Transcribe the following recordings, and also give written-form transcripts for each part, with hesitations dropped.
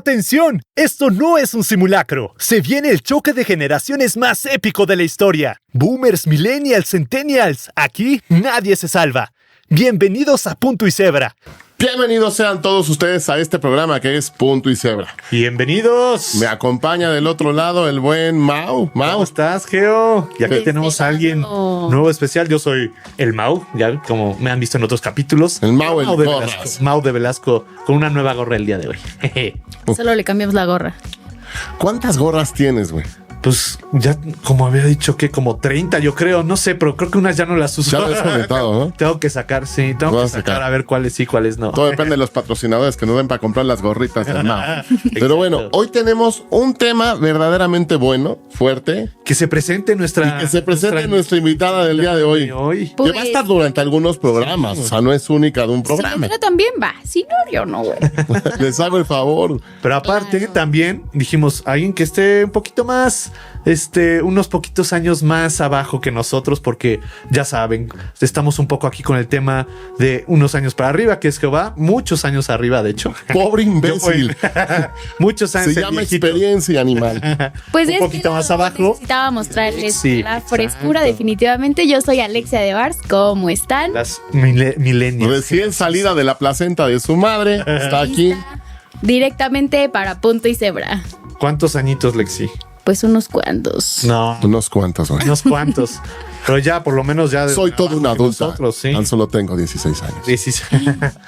¡Atención! Esto no es un simulacro. Se viene el choque de generaciones más épico de la historia. Boomers, millennials, centennials. Aquí nadie se salva. Bienvenidos a Punto y Cebra. Bienvenidos sean todos ustedes a este programa que es Punto y Cebra. Bienvenidos. Me acompaña del otro lado el buen Mau. ¿Cómo estás, Geo? Y aquí tenemos a alguien nuevo especial. Yo soy el Mau, ya como me han visto en otros capítulos. El Mau, el de Gorras. Velasco, Mau de Velasco, con una nueva gorra el día de hoy. Solo le cambiamos la gorra. ¿Cuántas gorras tienes, güey? Pues ya, como había dicho, que como 30, yo creo, no sé, pero creo que unas ya no las uso. Ya lo has comentado, ¿no? Tengo que sacar, sí, tengo que sacar a ver cuáles sí, cuáles no. Todo depende de los patrocinadores que nos den para comprar las gorritas del Mau. Pero Exacto. bueno, hoy tenemos un tema verdaderamente bueno, fuerte, Que se presente nuestra... y que se presente nuestra invitada del día de hoy. Que va a estar durante algunos programas, o sea, no es única de un programa. Pero también va. Si no, yo no, güey. Les hago el favor. Pero aparte, Claro. también dijimos, alguien que esté un poquito más, unos poquitos años más abajo que nosotros, porque ya saben, estamos un poco aquí con el tema de unos años para arriba, que es Jehová, muchos años arriba, de hecho. Pobre imbécil. Muchos años. Se llama experiencia animal. Pues Un es poquito que más no abajo. necesitábamos traerles Sí, la frescura, exacto. definitivamente. Yo soy Alexia de Bars. ¿Cómo están? Las millennials. Recién salida de la placenta de su madre, está aquí. Lista directamente para Punto y Cebra. ¿Cuántos añitos, Lexi? Pues unos cuantos. No, Unos cuantos, güey. unos cuantos. Pero ya, por lo menos ya... Soy todo un adulto. Nosotros, sí. Tan solo tengo 16 años. 16.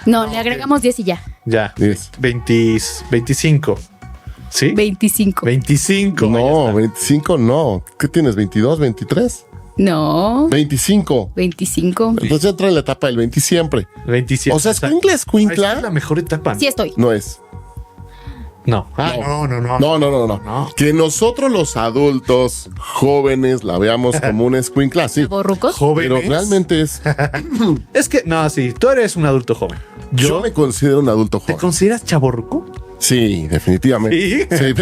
No, le agregamos 10 y ya. Ya. 10. 25. ¿Sí? 25. 25. No, 25 no. ¿Qué tienes? ¿22, 23? No. 25. 25. Entonces ya entra en la etapa del 20 siempre. 27. O sea, escuincle, Esta es la escuincla. mejor etapa. Sí estoy. No es. No. No. No. Que nosotros los adultos jóvenes la veamos como una escuincla, sí. ¿Borrucos? Jóvenes. Pero realmente es. Es que, no, sí, tú eres un adulto joven. Yo me considero un adulto ¿Te joven. consideras chavorruco? Sí, definitivamente. Sí. Sí,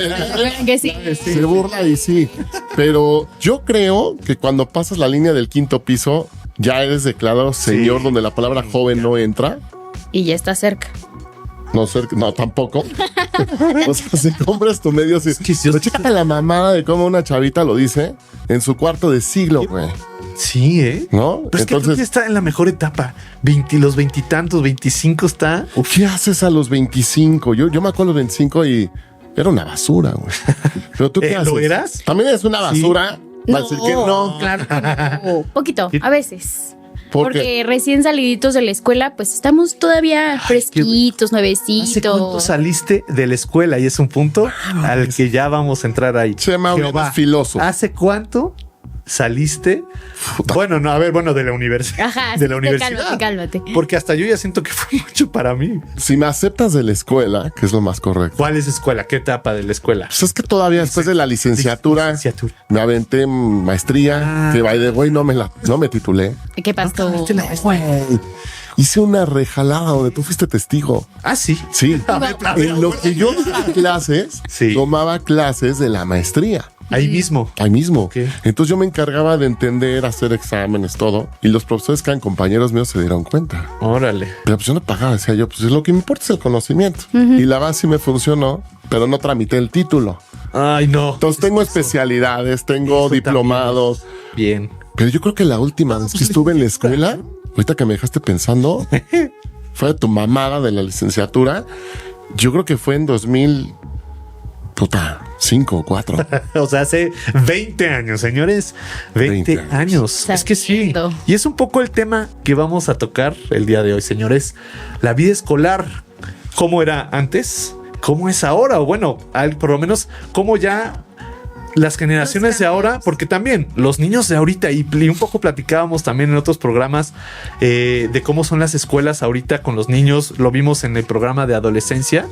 Que sí. se burla y sí. Pero yo creo que cuando pasas la línea del quinto piso, ya eres declarado señor, donde la palabra joven no entra. Y ya está cerca. No, tampoco. O sea, si compras tu medio, sí. que si- Pero chécate la mamada de cómo una chavita lo dice en su cuarto de siglo, güey. Sí, ¿eh? ¿No? Pero es que creo que está en la mejor etapa. Los veintitantos, 25 está. ¿qué haces a los 25? Yo me acuerdo de los 25 y era una basura, güey. Pero tú, ¿qué haces? ¿Lo eras? También es una basura. Va a decir que no. Claro que no. Poquito, a veces. Porque Porque recién saliditos de la escuela, pues estamos todavía fresquitos, ¿Hace cuánto nuevecitos. saliste de la escuela? Y es un punto al que ya vamos a entrar ahí. se llama Jehová, filoso. ¿hace cuánto saliste? Puta. Bueno, no, a ver, de la universidad. Ajá, de la sí, universidad. cálmate. Porque hasta yo ya siento que fue mucho para mí. Si me aceptas de la escuela, que es lo más correcto. ¿Cuál es escuela? ¿Qué etapa de la escuela? Pues es que todavía después de la licenciatura me aventé maestría, Ah. que by the way no me titulé. ¿Qué pasó? Hice una rejalada donde tú fuiste testigo. Ah, sí. Sí. A ver, En lo que yo daba clases, Sí. tomaba clases de la maestría. Ahí mismo. Ahí mismo. Ok. Entonces yo me encargaba de entender, hacer exámenes, todo. Y los profesores que eran compañeros míos se dieron cuenta. Órale. Pero pues yo no pagaba, decía yo, pues lo que me importa es el conocimiento. Y la base sí me funcionó, pero no tramité el título. Ay, no. Entonces tengo especialidades, tengo Eso diplomados. Bien. Pero yo creo que la última vez que estuve en la escuela, ahorita que me dejaste pensando, fue de tu mamada de la licenciatura. Yo creo que fue en 2005 o 4. O sea, hace 20 años, señores. 20 20 años. Es que sí. Sabiendo. Y es un poco el tema que vamos a tocar el día de hoy, señores. La vida escolar. ¿Cómo era antes? ¿Cómo es ahora? O bueno, por lo menos, ¿cómo ya las generaciones de ahora? Porque también los niños de ahorita, y un poco platicábamos también en otros programas de cómo son las escuelas ahorita con los niños. Lo vimos en el programa de adolescencia,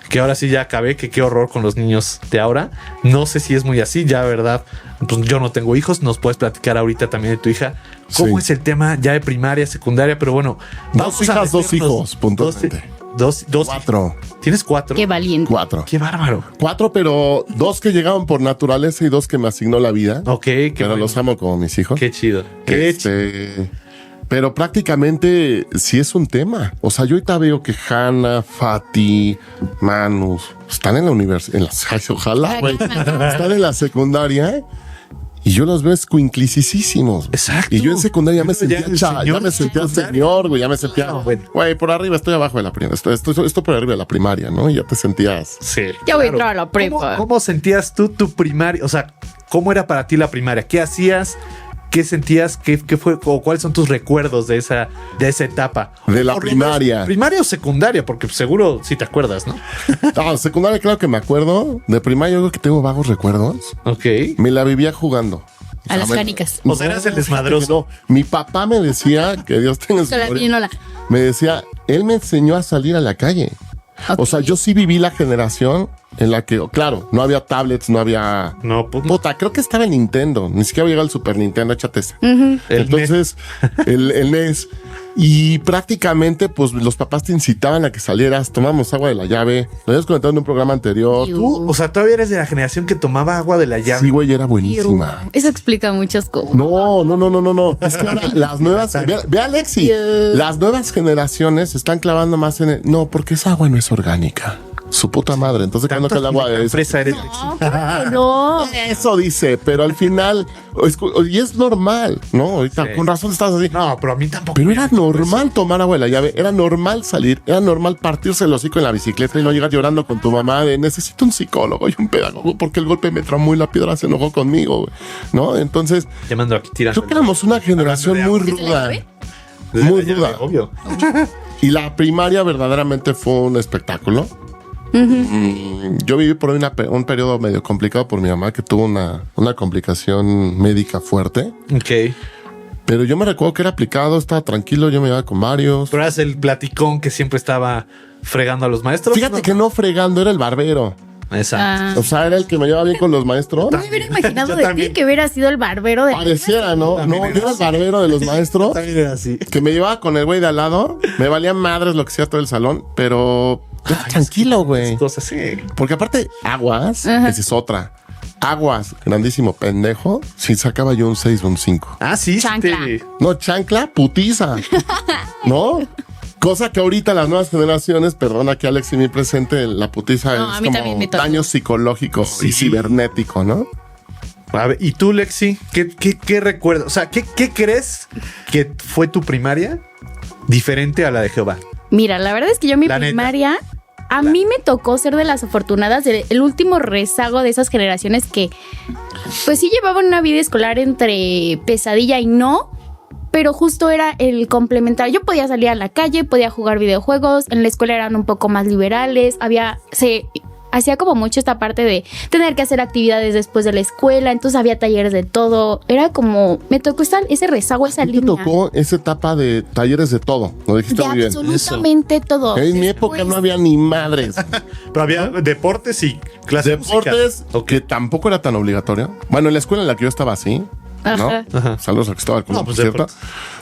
que ahora sí ya acabé, que qué horror con los niños de ahora. No sé si es muy así, ya, ¿verdad? Pues yo no tengo hijos, nos puedes platicar ahorita también de tu hija. ¿Cómo Sí. es el tema ya de primaria, secundaria? Pero bueno, Dos hijas, dos hijos, puntualmente. Dos. 4. ¿Tienes 4? Qué valiente. 4. Qué bárbaro. 4, pero 2 que llegaron por naturaleza y 2 que me asignó la vida. Ok, qué Pero bueno. los amo como mis hijos. Qué chido. Qué chido. Pero prácticamente sí es un tema. O sea, yo ahorita veo que Hannah, Fati, Manus están en la universidad, ojalá, güey, están en la secundaria. Y yo los veo escuinclicísimos. Exacto. Y yo en secundaria ya me Pero ya sentía el señor ya me sentía secundaria. señor, güey, ya me sentía, bueno. güey, por arriba estoy abajo de la primaria, esto por arriba de la primaria, ¿no? Y ya te sentías. Sí. Ya voy a entrar a la prepa. ¿Cómo sentías tú tu primaria? O sea, ¿cómo era para ti la primaria? ¿Qué hacías? ¿Qué sentías? ¿Qué fue? ¿O cuáles son tus recuerdos de esa etapa? De la Por lo menos, primaria. ¿Primaria o secundaria? Porque seguro sí te acuerdas, ¿no? Ah, secundaria, claro que me acuerdo. De primaria, yo creo que tengo vagos recuerdos. Ok. Me la vivía jugando. A las canicas. O sea, eras el desmadroso. No, mi papá me decía, que Dios tenga su Con la gloria, pirinola. me decía, él me enseñó a salir a la calle. Ok. O sea, yo sí viví la generación en la que, claro, no había tablets, no había... No, pues, Puta, creo que estaba el Nintendo. Ni siquiera llegaba el Super Nintendo, échate ese. el Entonces, el NES. Y prácticamente, pues, los papás te incitaban a que salieras. Tomamos agua de la llave. Lo habías comentado en un programa anterior. tú, o sea, todavía eres de la generación que tomaba agua de la llave. Sí, güey, era buenísima. Eso explica muchas cosas. No. Es que ahora las nuevas... Ve a Alexi. Las nuevas generaciones se están clavando más en el... No, porque esa agua no es orgánica. Su puta madre. Entonces, cuando que el agua es... fresa eres. No. Eso dice, pero al final... Y es normal, ¿no? Ahorita, Sí. con razón estás así. No, pero a mí tampoco. Pero era normal tomar agua de la llave, era normal salir, era normal partirse el hocico en la bicicleta y no llegar llorando con tu mamá de necesito un psicólogo y un pedagogo porque el golpe me tramó y la piedra se enojó conmigo, güey, ¿no? Entonces, Llamando aquí tirando. creo que éramos una generación muy ruda, muy ruda. Obvio. Y la primaria verdaderamente fue un espectáculo. Yo viví por ahí un periodo medio complicado por mi mamá que tuvo una complicación médica fuerte. Ok. Pero yo me recuerdo que era aplicado, estaba tranquilo, yo me iba con varios. Pero eras el platicón que siempre estaba fregando a los maestros. Fíjate que no fregando, era el barbero. Exacto. O sea, era el que me llevaba bien con los maestros. No me hubiera imaginado Yo de también. ti que hubiera sido el barbero de... Pareciera, ¿no? También No, era yo era el barbero de los maestros. También era así. Que me llevaba con el güey de al lado. Me valía madres lo que hacía todo el salón, pero yo era tranquilo, güey. Cosas así. Porque aparte, Aguas, Ajá. esa es otra. Aguas, grandísimo pendejo. Si sacaba yo un 6 o un 5. Ah, sí. Chancla. No, chancla, putiza. ¿No? Cosa que ahorita las nuevas generaciones, perdona que Alex y mi presente, la putiza No, a es mí como también me tocó. daño psicológico Sí. y cibernético, ¿no? A ver, ¿y tú, Lexi? ¿Qué recuerdas? O sea, ¿qué crees que fue tu primaria diferente a la de Jehová? Mira, la verdad es que yo mi La neta. primaria... A mí me tocó ser de las afortunadas, el último rezago de esas generaciones que, pues sí llevaban una vida escolar entre pesadilla y no, pero justo era el complementar. Yo podía salir a la calle, podía jugar videojuegos, en la escuela eran un poco más liberales, se hacía como mucho esta parte de tener que hacer actividades después de la escuela, entonces había talleres de todo, era como, me tocó ese rezago, esa ¿Te línea. tocó esa etapa de talleres de todo? Lo dijiste De muy bien. absolutamente todo. En mi época no había ni madres. Pero había deportes y clases de música. Deportes, Ok. que tampoco era tan obligatorio. Bueno, en la escuela en la que yo estaba así, ¿no? Ajá. Ajá. Saludos a Cristóbal Colón, No, pues, por cierto. deportes.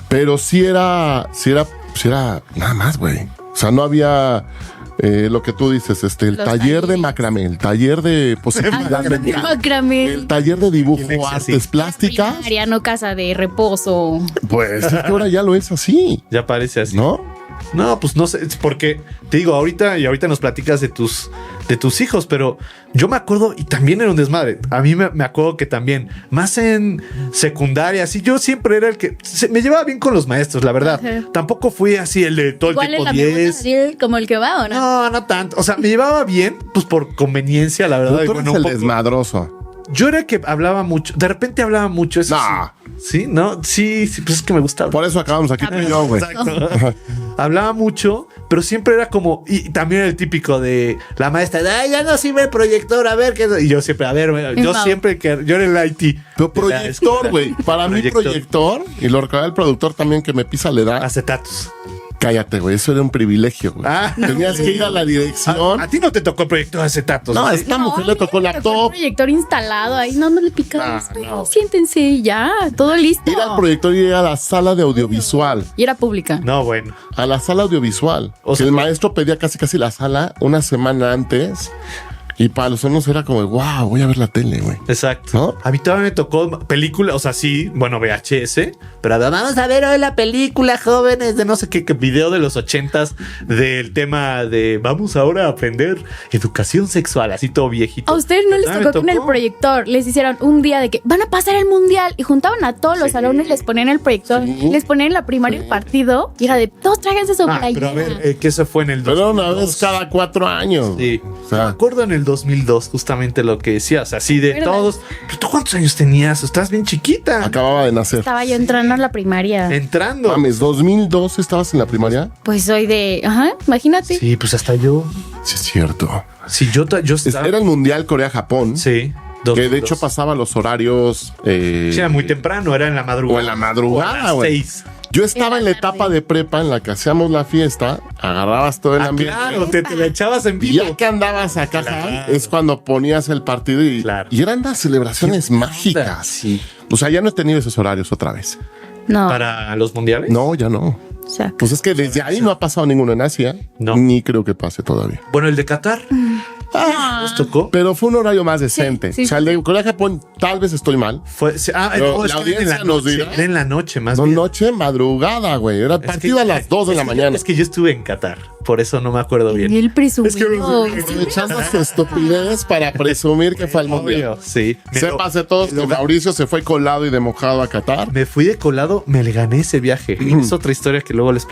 Pero sí era nada más, güey. O sea, no había lo que tú dices, el Los taller de talleres. macramé, el taller de positividad mental, Macramé. el taller de dibujo, Alexia, sí. artes plásticas. Primaria, no casa de reposo. Pues es que ahora ya lo es así, Ya parece así. ¿no? No, pues no sé, es porque te digo, ahorita nos platicas de tus hijos, pero yo me acuerdo y también era un desmadre. A mí me acuerdo que también, más en secundaria, así yo siempre era el que me llevaba bien con los maestros, la verdad. Ajá. Tampoco fui así el de todo el ¿Cuál es tiempo la 10. pregunta? ¿Como el que va o no? No, no tanto. O sea, me llevaba bien, pues por conveniencia, la verdad. Tú y eres bueno, el un poco- desmadroso. Yo era el que hablaba mucho. De repente hablaba mucho. Eso No. sí. ¿Sí? ¿No? Sí, pues es que me gustaba. Por eso acabamos aquí tú y yo, güey. Exacto. Hablaba mucho, pero siempre era como. Y también el típico de la maestra. Ay, ya no sirve el proyector, a ver qué. Y yo siempre, a ver, yo Wow. siempre que. Yo era el IT. Pero de la proyector, escuela. güey. Para mí proyector, y lo recordaba el productor también que me pisa la edad. Acetatos. Cállate, güey. Eso era un privilegio, güey. Ah, Tenías que ir a la dirección. A ti no te tocó el proyector de acetatos. No, ¿sí? a esta mujer le tocó El laptop. proyector instalado ahí, no le picas. Ah, no. Siéntense ya, todo listo. Ir al proyector y ir a la sala de audiovisual. Y era pública. No, bueno. A la sala audiovisual. O Que sea, el maestro pedía casi la sala una semana antes. Y para los unos era como, wow, voy a ver la tele, güey. Exacto. ¿No? A mí todavía me tocó película, o sea, sí, bueno, VHS, pero vamos a ver hoy la película, jóvenes, de no sé qué video de los 80s del tema de vamos ahora a aprender educación sexual, así todo viejito. A ustedes no les Ah, me tocó que en el tocó. proyector les hicieron un día de que van a pasar el mundial y juntaban a todos los alumnos y les ponían el proyector, les ponían en la primaria el partido y era de todos tráiganse su Ah, pero a ver, que eso fue en el Pero 2002. una vez cada 4 años. Sí. O sea, Me acuerdo en el 2002 justamente lo que decía, o sea, así de ¿Verdad? todos. ¿Pero tú cuántos años tenías? Estás bien chiquita. acababa de nacer. Estaba yo entrando a la primaria. Entrando. Mames, 2002 estabas en la primaria. Pues soy de, imagínate. Sí, pues hasta yo. Sí, es cierto. Sí, yo estaba. Era el Mundial Corea-Japón. Sí. Que de 2002. hecho pasaba los horarios. Sí, era muy temprano, era en la madrugada. O en la madrugada, O a las güey. 6. Yo estaba en la etapa de prepa en la que hacíamos la fiesta, agarrabas todo el ambiente. Claro, te la echabas en Y vivo. ya que andabas acá, Claro. es cuando ponías el partido y, Claro. y eran las celebraciones mágicas. Sí. O sea, ya no he tenido esos horarios otra vez. No, Para los mundiales. No, ya no. o sea, Pues es que desde ahí no ha pasado ninguno en Asia. No. Ni creo que pase todavía. Bueno, el de Qatar. Nos tocó. Pero fue un horario más decente. sí, o sea, el de Corea-Japón, tal vez estoy mal. Fue, Pero es la que era en audiencia nos noche, dirá. era en la noche, más No, bien. noche, madrugada, güey. Era Es que- partido a las 2 de la es que- mañana. Es que yo estuve en Qatar, por eso no me acuerdo bien. y el presumido. Aprovechando su estupidez para presumir que fue al mundial. Obvio, sí. Sépase todos que Mauricio se fue colado y de mojado a Qatar. Me fui de colado, me le gané ese viaje. Es otra historia que luego les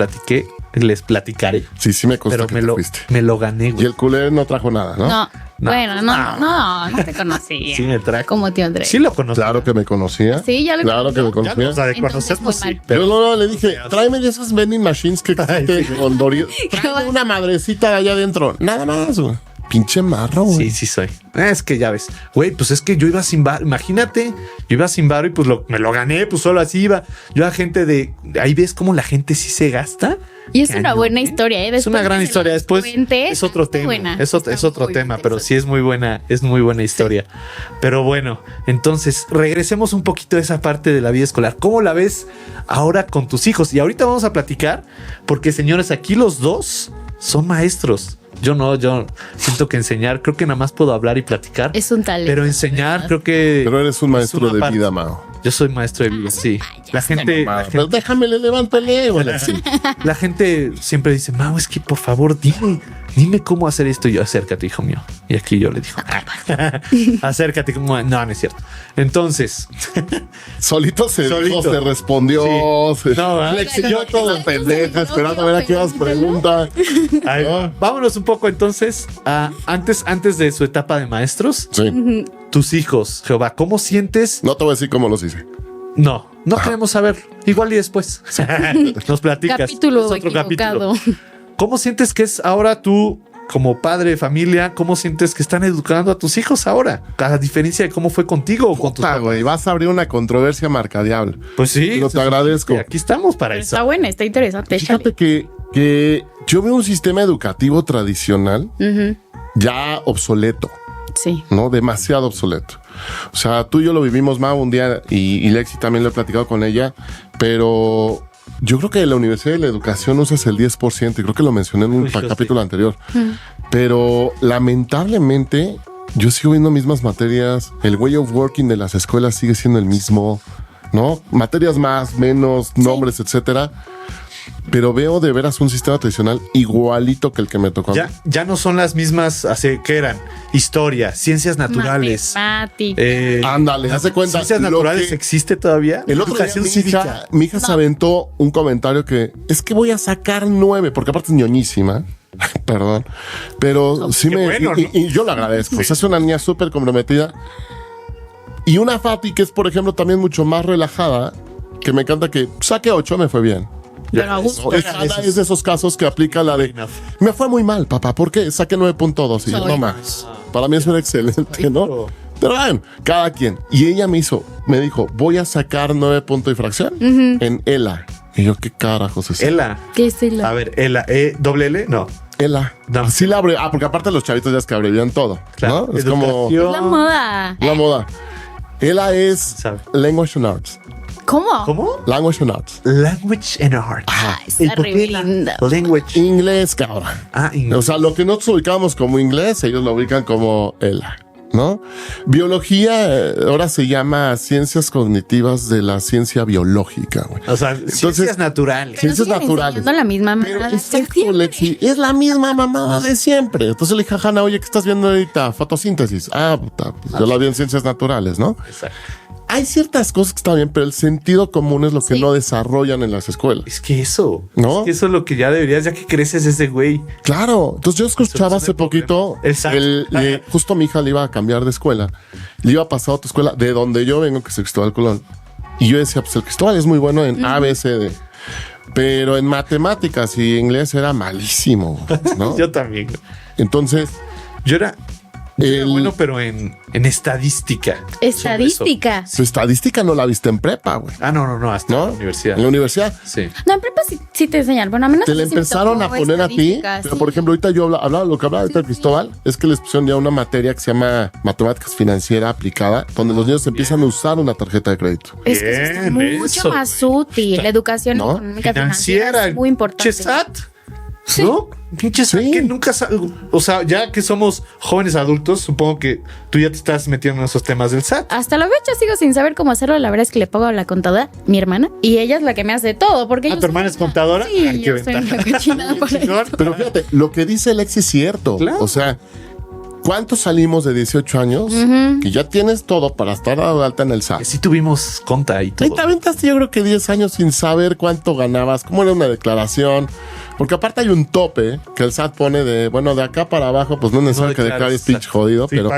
platicaré. Sí, sí me costó Pero que me te lo, fuiste. me lo gané, Y güey. el culé no trajo nada, ¿no? No, bueno, no te conocía. Sí me trajo. Como tío Andrés. Sí lo conocí. Claro que me conocía. Sí, ya lo Claro que me conocí. conocía. O sea, de Entonces, conocernos, muy sí. mal. Pero Yo no, le dije, tráeme de esas vending machines que existen con Doritos. Tráeme una madrecita de allá adentro. Nada más, güey. Pinche marro, güey. sí, sí soy. Es que ya ves. Güey, pues es que yo iba sin bar. Imagínate, yo iba sin bar y pues me lo gané, pues solo así iba. Yo a gente de... Ahí ves cómo la gente sí se gasta. Y es una Cañón, buena ¿eh? historia, ¿eh? Es una gran historia. Después es otro tema. Buena. Es otro Muy tema, pero interesante. sí es muy buena historia. Pero bueno, entonces regresemos un poquito a esa parte de la vida escolar. ¿Cómo la ves ahora con tus hijos? Y ahorita vamos a platicar, porque señores, aquí los dos son maestros. Yo siento que enseñar, creo que nada más puedo hablar y platicar. Es un talento. Pero enseñar, creo que. Pero eres un es maestro una de parte. vida, Mao. Yo soy maestro de vida, sí. La gente, Pero déjame, le levanto el ego. Sí. la gente siempre dice, Mau, es que por favor dime cómo hacer esto. Y yo, acércate, hijo mío. Y aquí yo le digo, acércate. No, no es cierto. Entonces, Solito se dijo, Solito. se respondió. Sí. No, ¿eh? le exigió todo pendeja, esperando a ver a qué vas preguntas. ay, vámonos un poco entonces a antes de su etapa de maestros, Sí. tus hijos, Jehová, ¿cómo sientes? No te voy a decir cómo los hice. No queremos saber. Igual y después. Nos platicas. Capítulo Es otro equivocado. ¿Cómo sientes que es ahora tú, como padre de familia, cómo sientes que están educando a tus hijos ahora? A diferencia de cómo fue contigo o con tus Puta, papás. güey, vas a abrir una controversia marcadiable. Pues sí. Pero te agradezco. Aquí estamos para Pero eso. está buena, está interesante. Fíjate que yo veo un sistema educativo tradicional Ujú. ya obsoleto, Sí. ¿no? Demasiado obsoleto. O sea, tú y yo lo vivimos, Mau, un día, y Lexi también lo he platicado con ella, pero yo creo que en la Universidad de la Educación usas el 10%, y creo que lo mencioné en un Uy, yo capítulo anterior. Pero lamentablemente, yo sigo viendo mismas materias, el way of working de las escuelas sigue siendo el mismo, ¿no? Materias más, menos, nombres, etcétera. Pero veo de veras un sistema tradicional igualito que el que me tocó. a mí. Ya no son las mismas, así que eran historia, ciencias naturales. Matemáticas. Ándale, haz de cuenta. ¿Ciencias lo naturales que- existe todavía? El otro día Educación mi cívica. hija se aventó un comentario que es que voy a sacar 9, porque aparte es ñoñísima. Perdón. Pero sí qué me. bueno, y, ¿no? y yo lo agradezco. O sea, es una niña súper comprometida. Y una Fati que es, por ejemplo, también mucho más relajada, que me encanta que saque 8, me fue bien. Pero a gusto. Hanna es de esos casos que aplica la de Enough. me fue muy mal, papá, ¿por qué? Saqué 9.2 y yo, Soy no más. Para mí eso era excelente, ¿no? Pero bueno, cada quien. Y ella me dijo, voy a sacar 9 puntos y fracción en ELA. Y yo, ¿qué carajos es eso? Ela. ¿Qué es el- A ver, Ela, doble L, no. ELA. No. Así la abre. Ah, porque aparte los chavitos ya es que abrevian todo, Claro. ¿no? Es como La moda. la moda. ELA es Sabe. Language and Arts. ¿Cómo? ¿Cómo? Language and Arts. Language and Art. Está re lindo. Language. Inglés, cabrón. Inglés. O sea, lo que nosotros ubicamos como inglés, ellos lo ubican como ELA, ¿no? Biología ahora se llama ciencias cognitivas de la ciencia biológica, güey. O sea, ciencias naturales. Pero Ciencias siguen naturales. enseñando la misma Pero mamada es de cierto, siempre. Lexi, es la misma mamada de siempre. Entonces le dije a Hanna, oye, ¿qué estás viendo ahorita? Fotosíntesis. Puta, pues yo la vi en ciencias naturales, ¿no? Exacto. Hay ciertas cosas que están bien, pero el sentido común es lo que Sí. no desarrollan en las escuelas. Es que eso. ¿No? Es que eso es lo que ya deberías, ya que creces ese güey. Claro, entonces yo escuchaba hace poquito, Exacto. justo mi hija le iba a cambiar de escuela, le iba a pasar a otra escuela de donde yo vengo, que es el Cristóbal Colón. Y yo decía, pues el Cristóbal es muy bueno en A, B, C, D. Pero en matemáticas y inglés era malísimo, ¿no? Yo también. Entonces, Yo era el- bueno, pero en estadística. Estadística. su estadística no la viste en prepa, güey, No, hasta ¿no? la universidad. En la universidad. Sí. No, en prepa sí te enseñan. Bueno, a menos Te le sí me empezaron tocó a poner a ti, estadística, pero sí. por ejemplo, ahorita yo hablaba lo que hablaba ahorita Cristóbal, es que les pusieron ya una materia que se llama Matemáticas Financiera Aplicada, donde los niños empiezan a usar una tarjeta de crédito. Es que eso está Bien, mucho eso, más útil. La educación ¿No? económica financiera Financiera. es muy importante. Pinche SAT. ¿No? Pinche SAT Sí. que nunca o sea, ya que somos jóvenes adultos, supongo que tú ya te estás metiendo en esos temas del SAT. Hasta la fecha sigo sin saber cómo hacerlo. La verdad es que le pago a la contadora, mi hermana, y ella es la que me hace todo. Porque yo ¿Tu soy hermana es una- contadora? Sí, Ay, qué yo soy ventaja. una cochinada para Chingón. eso. Pero fíjate, lo que dice Lexi es cierto. Claro. O sea, ¿cuántos salimos de 18 años que ya tienes todo para estar dado de alta en el Que SAT? sí tuvimos conta y Ahí todo. te aventaste yo creo que 10 años sin saber cuánto ganabas, cómo era una declaración. Porque aparte hay un tope que el SAT pone de, bueno, de acá para abajo, pues no es necesario que declaras, declares pinche jodido, sí, pero...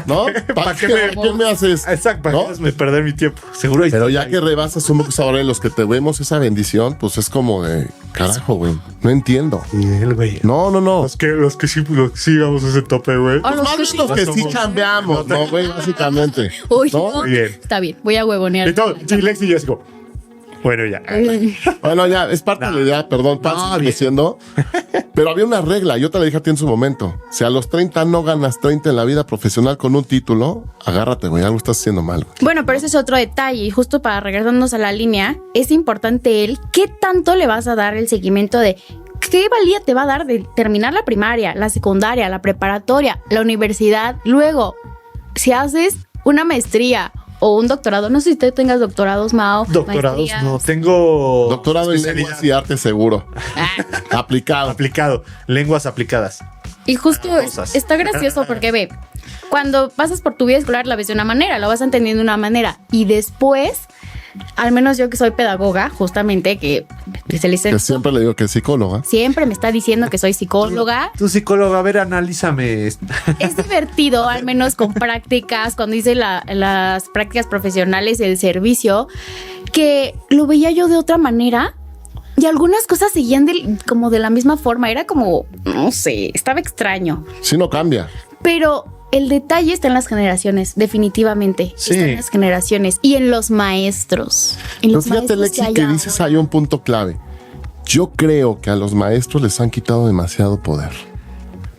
¿no? ¿Para qué ¿Qué me haces? Exacto, para ¿no? qué me perder mi tiempo. Seguro hay- Pero ya que rebasas un poco ahora en los que te vemos esa bendición, pues es como de, carajo, güey, no entiendo. Y él, güey. No. Los que sí vamos a ese tope, güey. O los Más que bien sí. los que sí somos- chambeamos, ¿no, güey? Básicamente. Uy, ¿No? no. Muy bien. Está bien, voy a huevonear. Y todo, sí, Lexi y yo así como, bueno, ya. Bueno, ya, es parte de la idea, perdón, No, bien. diciendo. Pero había una regla, yo te la dije a ti en su momento. Si a los 30 no ganas 30 en la vida profesional con un título, agárrate, güey, algo estás haciendo mal, güey. Bueno, pero ese es otro detalle. Y justo para regresarnos a la línea, es importante el qué tanto le vas a dar el seguimiento de qué valía te va a dar de terminar la primaria, la secundaria, la preparatoria, la universidad. Luego, si haces una maestría o un doctorado, no sé si tú tengas doctorados, Mao. Doctorados, maestrías. no. Tengo Doctorado en especialidad. lenguas y arte seguro. Aplicado. Aplicado. Lenguas aplicadas. Y justo Cosas. está gracioso porque ve, cuando pasas por tu vida escolar la ves de una manera, lo vas entendiendo de una manera y después, al menos yo que soy pedagoga, justamente que me especialicé en Que eso, siempre le digo que es psicóloga. siempre me está diciendo que soy psicóloga. Tu psicóloga, a ver, analízame. Es divertido, al menos con prácticas, cuando hice las prácticas profesionales del servicio, que lo veía yo de otra manera. Y algunas cosas seguían como de la misma forma. Era como, no sé, estaba extraño. Si no cambia. Pero el detalle está en las generaciones, definitivamente. Sí. Está en las generaciones y en los maestros. En Pero los fíjate, maestros Lexi, hay que ahora. dices hay un punto clave. Yo creo que a los maestros les han quitado demasiado poder.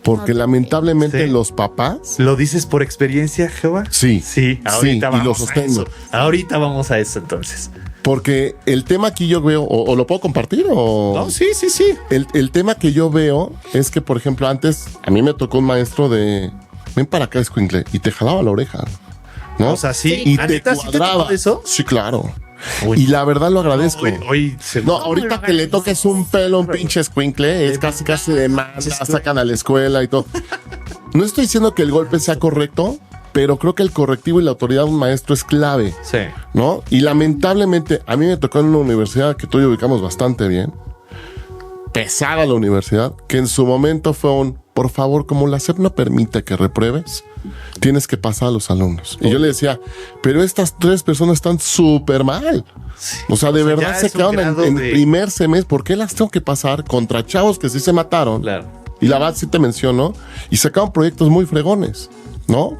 Porque No, lamentablemente sí. los papás... ¿Lo dices por experiencia, Jehová? Sí. Sí, ahorita Sí, y lo vamos a sostengo. eso. Ahorita vamos a eso entonces. Porque el tema aquí yo veo... ¿O lo puedo compartir? O... No, sí. El tema que yo veo es que, por ejemplo, antes a mí me tocó un maestro de... Ven para acá, escuincle. Y te jalaba la oreja. ¿no? O sea, sí. Y ¿Ah, te neta, sí te cuadraba. tocó eso? Sí, claro. Uy. Y la verdad lo agradezco. Hoy No, ahorita que le toques un pelo a un pinche escuincle, es casi de manda, sacan a la escuela y todo. No estoy diciendo que el golpe sea correcto, pero creo que el correctivo y la autoridad de un maestro es clave, Sí. ¿no? Y lamentablemente, a mí me tocó en una universidad que tú y yo ubicamos bastante bien, pesada la universidad, que en su momento fue un, por favor, como la SEP no permite que repruebes, tienes que pasar a los alumnos. Y yo le decía, pero estas 3 personas están súper mal. O sea, de verdad ya se es un quedaron grado en de- primer semestre. ¿Por qué las tengo que pasar contra chavos que sí se mataron? Claro. Y la verdad sí te menciono. Y sacaron proyectos muy fregones, ¿no?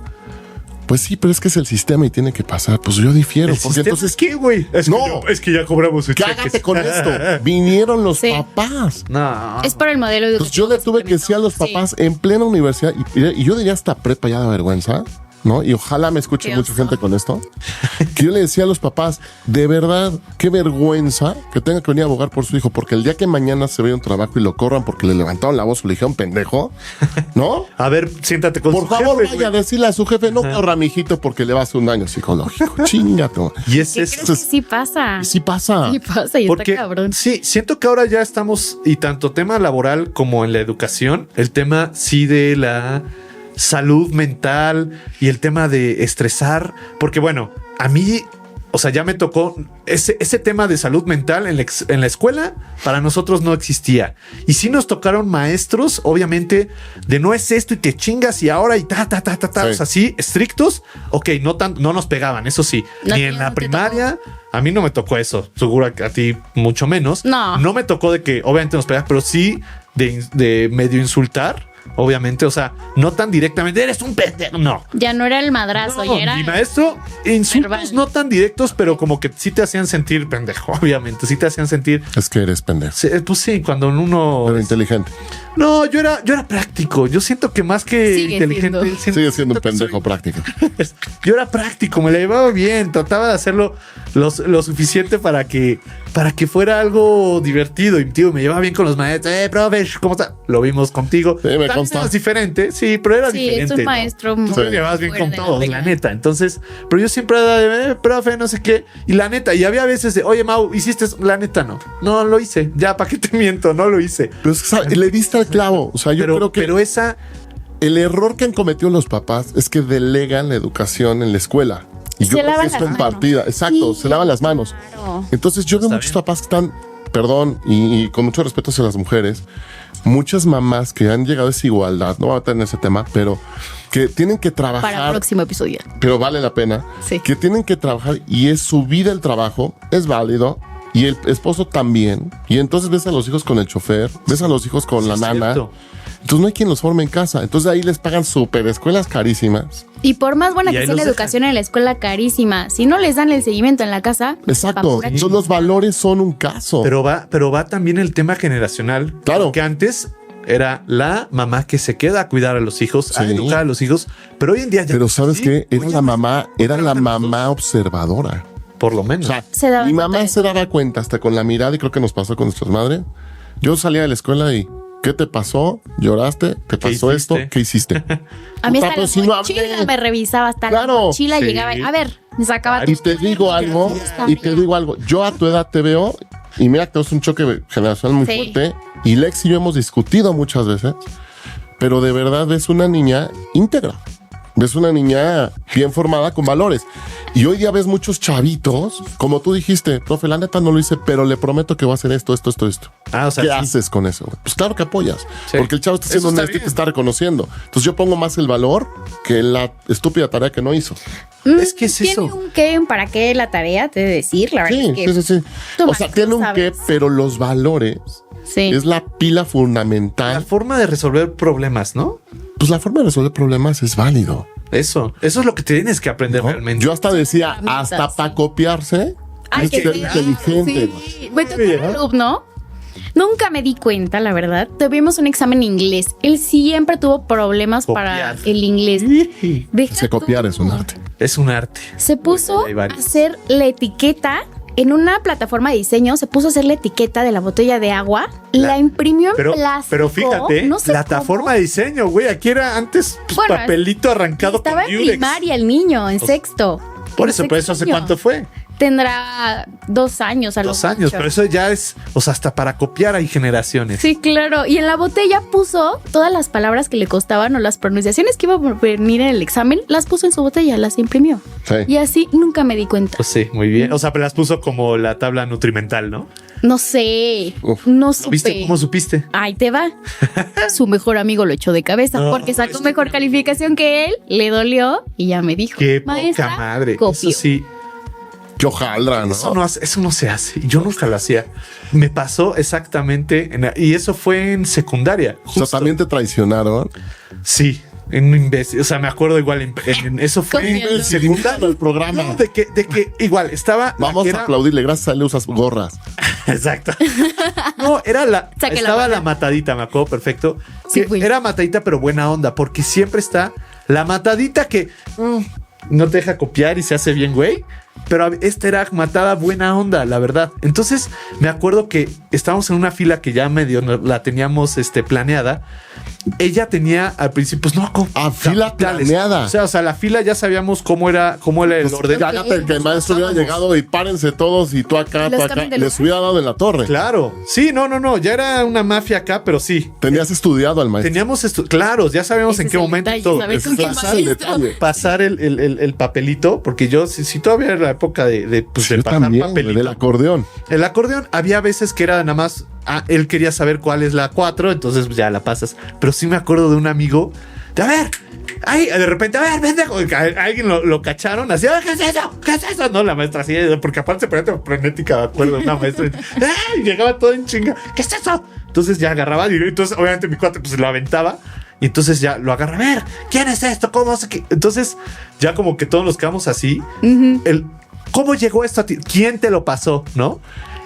Pues sí, pero es que es el sistema y tiene que pasar. Pues yo difiero. ¿El Porque sistema entonces, es qué, güey? Es No. es que ya cobramos su cágate con esto. Vinieron los Sí. papás. No. Es por el modelo Pues educativo. yo le tuve que decir a los papás en plena universidad, y yo diría hasta prepa ya de vergüenza, ¿no? Y ojalá me escuche Qué mucha oso. gente con esto, Que yo le decía a los papás, de verdad, qué vergüenza que tenga que venir a abogar por su hijo, porque el día que mañana se vaya a un trabajo y lo corran porque le levantaron la voz o le dijeron pendejo, ¿no? A ver, siéntate con Por su favor, jefe, vaya a güey. decirle a su jefe, no corra, mijito, porque le va a hacer un daño psicológico. Chingate. Y es ¿Qué eso. crees que sí pasa? Sí pasa. Sí pasa y Porque está cabrón. sí, siento que ahora ya estamos, y tanto tema laboral como en la educación, el tema sí de la salud mental y el tema de estresar, porque bueno, a mí, o sea, ya me tocó ese tema de salud mental en la escuela, para nosotros no existía. Y sí nos tocaron maestros, obviamente, de no es esto y te chingas y ahora y ta. Sí. O sea, sí, estrictos. Ok, no nos pegaban, eso sí. No, Ni ya en no la te primaria. A mí no me tocó eso. Seguro que a ti mucho menos. No. No me tocó de que obviamente nos pegaban, pero sí de medio insultar. Obviamente, o sea, no tan directamente, eres un pendejo. No. Ya no era el madrazo, No, ya era. mi maestro, insultos verbal. no tan directos, pero como que sí te hacían sentir pendejo, obviamente. Sí te hacían sentir. Es que eres pendejo. Pues sí, cuando uno. Pero inteligente. No, yo era práctico. Yo siento que más que Sigue inteligente. siendo. Sigue siendo un siento que soy- pendejo práctico. Yo era práctico, me la llevaba bien, trataba de hacerlo lo suficiente para que fuera algo divertido. Y tío, me llevaba bien con los maestros. Profe, ¿cómo está? Lo vimos contigo. Sí, me Tal vez consta. eras diferente, sí, pero era Sí, diferente. es un ¿no? maestro Tú muy te llevabas bien fuera con de la todos, regla. la neta. Entonces, pero yo siempre era de, profe, no sé qué. Y la neta, y había veces de, oye, Mau, ¿hiciste eso? La neta, no. No lo hice. Ya, ¿para qué te miento? No lo hice. Pero es que, ¿sabes? Le diste al clavo. O sea, yo creo que Pero esa. el error que han cometido los papás es que delegan la educación en la escuela. Y Se yo creo que lavan es las compartida. manos. Exacto, Sí, se lavan las manos. claro. Entonces yo veo Está muchos bien. papás que están, perdón, y con mucho respeto hacia las mujeres, muchas mamás que han llegado a esa igualdad, no voy a tener ese tema, pero que tienen que Para el trabajar, próximo episodio. pero vale la pena, Sí. que tienen que trabajar y es su vida el trabajo, es válido. Y el esposo también. Y entonces ves a los hijos con el chofer, ves a los hijos con Sí, la es nana. cierto. Entonces no hay quien los forme en casa. Entonces ahí les pagan súper escuelas carísimas. Y por más buena Y que ahí sea la los educación en la escuela, carísima, si no les dan el seguimiento en la casa, Exacto. pa' pura Entonces los valores son un caso. Pero va también el tema generacional. Claro. Que antes era la mamá que se queda a cuidar a los hijos, a Sí. educar a los hijos. Pero hoy en día ya. Pero ¿sabes sí, qué? Era oye, la mamá otra cosa. observadora. Por lo O menos. sea, Se daba mi cuenta mamá de se daba cuenta hasta con la mirada y creo que nos pasó con nuestras madres. Yo salía de la escuela y ¿qué te pasó? ¿Lloraste? ¿Te ¿Qué pasó esto? hiciste? ¿Qué hiciste? A mí Puta, hasta pero la si no mochila hablé. me revisaba, hasta Claro. la mochila Sí. llegaba. A ver, me sacaba Y tus te digo cuadernos, algo, y te digo algo. Yo a tu edad te veo y mira que tenemos un choque generacional muy Sí. fuerte. Y Lex y yo hemos discutido muchas veces, pero de verdad ves una niña íntegra. Ves una niña bien formada con valores. Y hoy día ves muchos chavitos, como tú dijiste, profe, la neta no lo hice, pero le prometo que va a hacer esto. Ah, o sea, ¿Qué sí. haces con eso? Pues claro que apoyas. Sí. Porque el chavo está Eso siendo está honesto y bien. te está reconociendo. Entonces yo pongo más el valor que la estúpida tarea que no hizo. Es que es Tiene eso. un qué, para qué la tarea, te he de decir, la verdad Sí, es que sí, sí, sí. tú O más sea, tiene un qué, sabes. pero los valores sí. es la pila La fundamental. forma de resolver problemas, ¿no? Pues la forma de resolver problemas es válido. Eso es lo que tienes que aprender ¿no? realmente. Yo hasta decía, Herramientas, hasta sí. para copiarse, hay Ay, que ser sí. inteligente. Sí. Me tocó un alumno. Nunca me di cuenta, la verdad. Tuvimos un examen en inglés. Él siempre tuvo problemas para Copiar. el inglés. Deja Se copiar tú. es un arte. Es un arte. Se puso Hay a varios. hacer la etiqueta en una plataforma de diseño. Se puso a hacer la etiqueta de la botella de agua. La imprimió en plástico. Pero fíjate, no sé plataforma cómo. de diseño, güey. Aquí era antes pues, Bueno, papelito arrancado Estaba con en Durex. primaria el niño, en sexto. Por En eso, ¿hace sexto año. cuánto fue? Tendrá 2 años a lo 2 años, mucho. pero eso ya es, o sea, hasta para copiar hay generaciones. Sí, claro. Y en la botella puso todas las palabras que le costaban o las pronunciaciones que iba a venir en el examen, las puso en su botella, las imprimió. Sí. Y así nunca me di cuenta. Pues sí, muy bien. O sea, pero las puso como la tabla nutrimental, ¿no? No sé, Uf. no supe. ¿Viste cómo supiste? Ahí te va. Su mejor amigo lo echó de cabeza No, porque sacó este mejor calificación que él, le dolió y ya me dijo. Qué Maestra, poca madre. copio. Eso sí, Qué hojaldra, ¿no? eso no se hace. Yo nunca lo hacía. Me pasó exactamente, y eso fue en secundaria. O sea, justo. también te traicionaron. Sí, en un imbécil. O sea, me acuerdo igual eso fue Copiando. en secundaria. el programa. No, de que igual estaba. Vamos que a era- aplaudirle, gracias a él usas gorras. Exacto. No, era Saque la estaba mano. la matadita, me acuerdo perfecto. Sí, Que fui. era matadita, pero buena onda, porque siempre está la matadita que no te deja copiar y se hace bien, güey. pero esta era matada buena onda, la verdad. Entonces me acuerdo que estábamos en una fila que ya medio la teníamos planeada. Ella tenía al principio, pues no, fila planeada. O sea, la fila ya sabíamos cómo era el orden. Cállate, que el maestro hubiera llegado y párense todos y tú acá. Les hubiera dado en la torre. Claro. Sí, no. Ya era una mafia acá, pero sí. Tenías estudiado al maestro. Teníamos claro, ya sabíamos Ese en es qué el momento detalle, todo. ¿sabes? Con qué maestro. Pasar el papelito, porque yo si todavía era la época de yo pasar también, papelito. del acordeón. El acordeón había veces que era nada más, él quería saber cuál es la 4, entonces ya la pasas. Pero sí me acuerdo de un amigo, de a ver, ay, de repente, a ver, pendejo, alguien lo cacharon así, ¿qué es eso? ¿Qué es eso? No, la maestra así, porque aparte se ponía frenética, me acuerdo de una maestra, ¡ay! Llegaba todo en chinga, ¿qué es eso? Entonces ya agarraba, y entonces obviamente mi cuate pues lo aventaba. Y entonces ya lo agarra, a ver, ¿quién es esto? ¿Cómo se qué? Entonces ya como que todos nos quedamos así. ¿Cómo llegó esto a ti? ¿Quién te lo pasó? ¿No?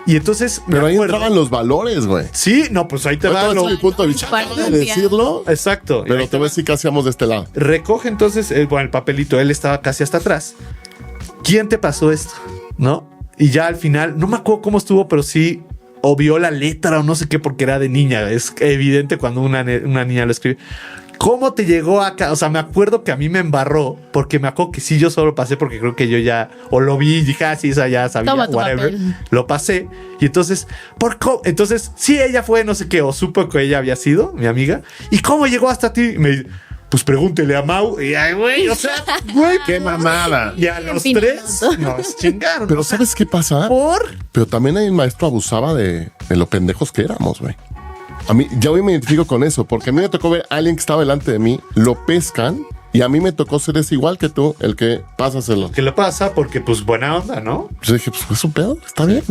Y entonces pero ahí entraban los valores, güey. Sí, no, pues ahí te va mi punto de vista de decirlo. Exacto. Pero te voy a decir qué hacíamos de este lado. Recoge entonces el papelito. Él estaba casi hasta atrás. ¿Quién te pasó esto? ¿No? Y ya al final, no me acuerdo cómo estuvo, pero sí, o vio la letra o no sé qué, porque era de niña. Es evidente cuando una niña lo escribe. ¿Cómo te llegó acá? O sea, me acuerdo que a mí me embarró, porque me acuerdo que sí, yo solo pasé porque creo que yo ya, o lo vi y dije, sí, esa ya sabía, toma tu whatever. papel. Lo pasé. Y entonces, entonces, sí, ella fue, no sé qué, o supo que ella había sido mi amiga. ¿Y cómo llegó hasta ti? Me dice, pues pregúntele a Mau. Y ay, güey, o sea, güey, qué mamada. Y a los tres nos chingaron. Pero ¿sabes qué pasa? Pero también ahí el maestro abusaba de lo pendejos que éramos, güey. A mí, ya hoy me identifico con eso, porque a mí me tocó ver a alguien que estaba delante de mí, lo pescan, y a mí me tocó ser ese igual que tú, el que pásaselo. ¿Qué le pasa? Porque, pues, buena onda, ¿no? Yo dije, pues, es un pedo, está bien.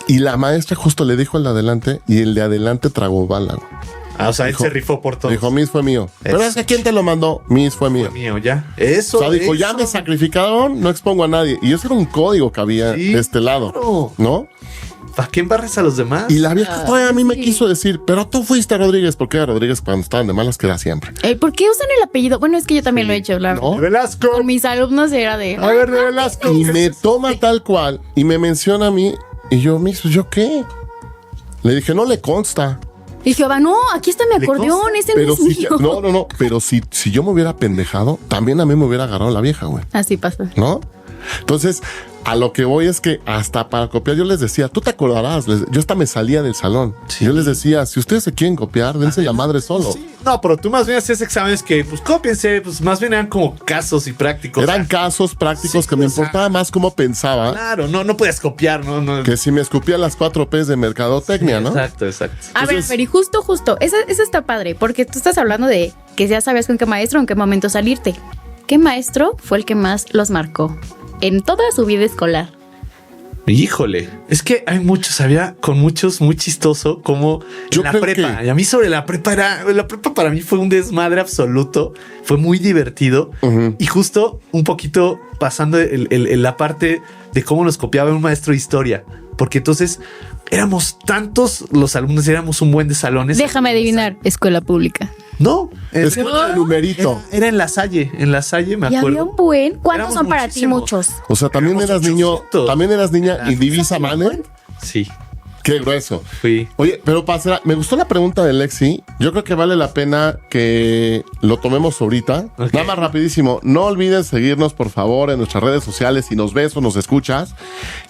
Y la maestra justo le dijo al de adelante, y el de adelante tragó bala, güey. O sea, dijo, él se rifó por todo. Dijo, Miss fue mío. Pero es que ¿quién te lo mandó? Miss fue mío. Fue mío, ya. Eso. O sea, dijo, ya me sacrificaron, no expongo a nadie. Y eso era un código que había de este lado, claro. ¿no? ¿Para quién barres a los demás? Y la vieja todavía a mí me quiso decir, pero tú fuiste Rodríguez, porque era Rodríguez cuando estaban de malas, que era siempre. ¿Por qué usan el apellido? Bueno, es que yo también lo he hecho, la ¿No? Velasco. Con mis alumnos era de... A ver, de Velasco. Y me toma tal cual y me menciona a mí. Y yo, Miss, ¿yo qué? Le dije, no le consta. Y Jehová, no, aquí está mi acordeón, ese no es mío. No. Pero si yo me hubiera pendejado, también a mí me hubiera agarrado la vieja, güey. Así pasa. ¿No? Entonces, a lo que voy es que hasta para copiar yo les decía, tú te acordarás, yo hasta me salía del salón. Sí. Yo les decía, si ustedes se quieren copiar, dense la madre solo. Sí. No, pero tú más bien hacías exámenes que, pues, cópiense, pues, más bien eran como casos y prácticos. Eran casos prácticos que me importaba más cómo pensaba. Claro, no puedes copiar, no. Que si me escupía las 4 P's de mercadotecnia, ¿no? Exacto. A ver, y justo, eso está padre, porque tú estás hablando de que ya sabías con qué maestro, en qué momento salirte. ¿Qué maestro fue el que más los marcó en toda su vida escolar? Híjole, es que hay muchos, había con muchos muy chistoso, como yo en la prepa. Y a mí sobre la prepa para mí fue un desmadre absoluto, fue muy divertido. Y justo un poquito pasando la parte de cómo nos copiaba un maestro de historia, porque entonces éramos tantos los alumnos, éramos un buen de salones. Déjame adivinar, escuela pública. No, escuela de numerito. Era en la Salle me Y acuerdo. había un buen. ¿Cuántos Éramos son para ti? muchísimos. Muchos. O sea, también Éramos eras niño, 800. también eras niña indivisa, mané. Sí, Qué grueso. fui. Oye, pero me gustó la pregunta de Lexi. Yo creo que vale la pena que lo tomemos ahorita. Ok. Nada más rapidísimo. No olvides seguirnos, por favor, en nuestras redes sociales si nos ves o nos escuchas.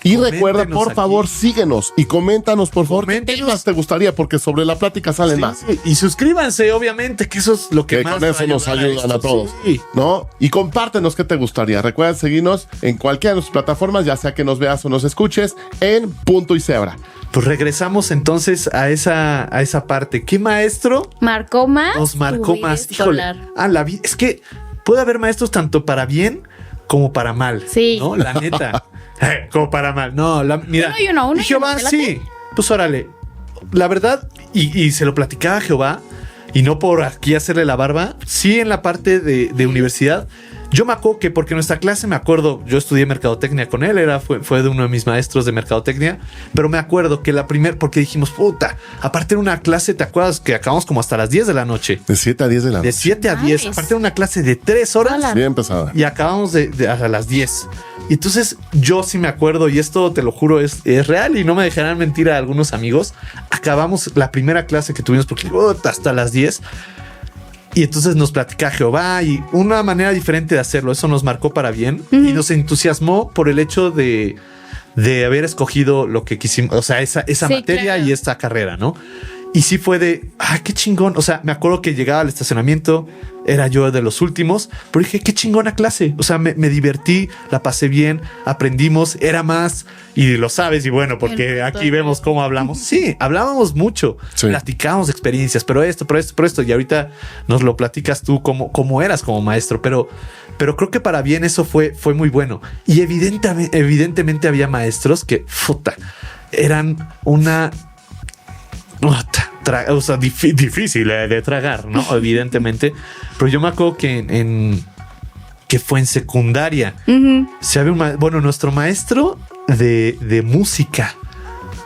Y Coméntenos recuerda, por aquí. favor, síguenos y coméntanos, por favor, qué Coméntenos. temas te gustaría, porque sobre la plática salen más. Sí, y suscríbanse, obviamente, que eso es lo que Que más con eso va a nos ayudar ayudan a esto. todos, Sí. ¿no? Y compártenos qué te gustaría. Recuerda seguirnos en cualquiera de nuestras plataformas, ya sea que nos veas o nos escuches, en Punto y Cebra. Pues regresamos entonces a esa parte. ¿Qué maestro Marcó más. nos marcó tu vida más? Híjole, escolar. es que puede haber maestros tanto para bien como para mal. Sí. ¿No? La neta. Como para mal. No, mira. Uno, y Jehová, ¿te late? sí. Pues órale. La verdad, y se lo platicaba a Jehová, y no por aquí hacerle la barba, sí en la parte de universidad, Yo me acuerdo que porque nuestra clase, me acuerdo, yo estudié mercadotecnia con él, fue de uno de mis maestros de mercadotecnia, pero me acuerdo que porque dijimos, puta, aparte de una clase, ¿te acuerdas que acabamos como hasta las 10 de la noche? De 7 a 10 de la noche. De 7 a 10, aparte de una clase de 3 horas. Bien pesada. Y acabamos a las 10. Y entonces yo sí me acuerdo, y esto te lo juro es real y no me dejarán mentir a algunos amigos. Acabamos la primera clase que tuvimos porque hasta las 10. Y entonces nos platica Jehová y una manera diferente de hacerlo. Eso nos marcó para bien y nos entusiasmó por el hecho de haber escogido lo que quisimos, o sea, esa materia, claro, y esta carrera, ¿no? Y sí fue de, qué chingón. O sea, me acuerdo que llegaba al estacionamiento, era yo de los últimos, pero dije, qué chingona clase. O sea, me divertí, la pasé bien, aprendimos, era más, y lo sabes, y bueno, porque aquí vemos cómo hablamos. Sí, hablábamos mucho, sí, platicábamos experiencias, pero esto, y ahorita nos lo platicas tú cómo eras como maestro, pero creo que para bien eso fue muy bueno. Y evidentemente había maestros que, eran una... o sea, difícil de tragar, ¿no? Evidentemente. Pero yo me acuerdo que que fue en secundaria. Se había nuestro maestro de música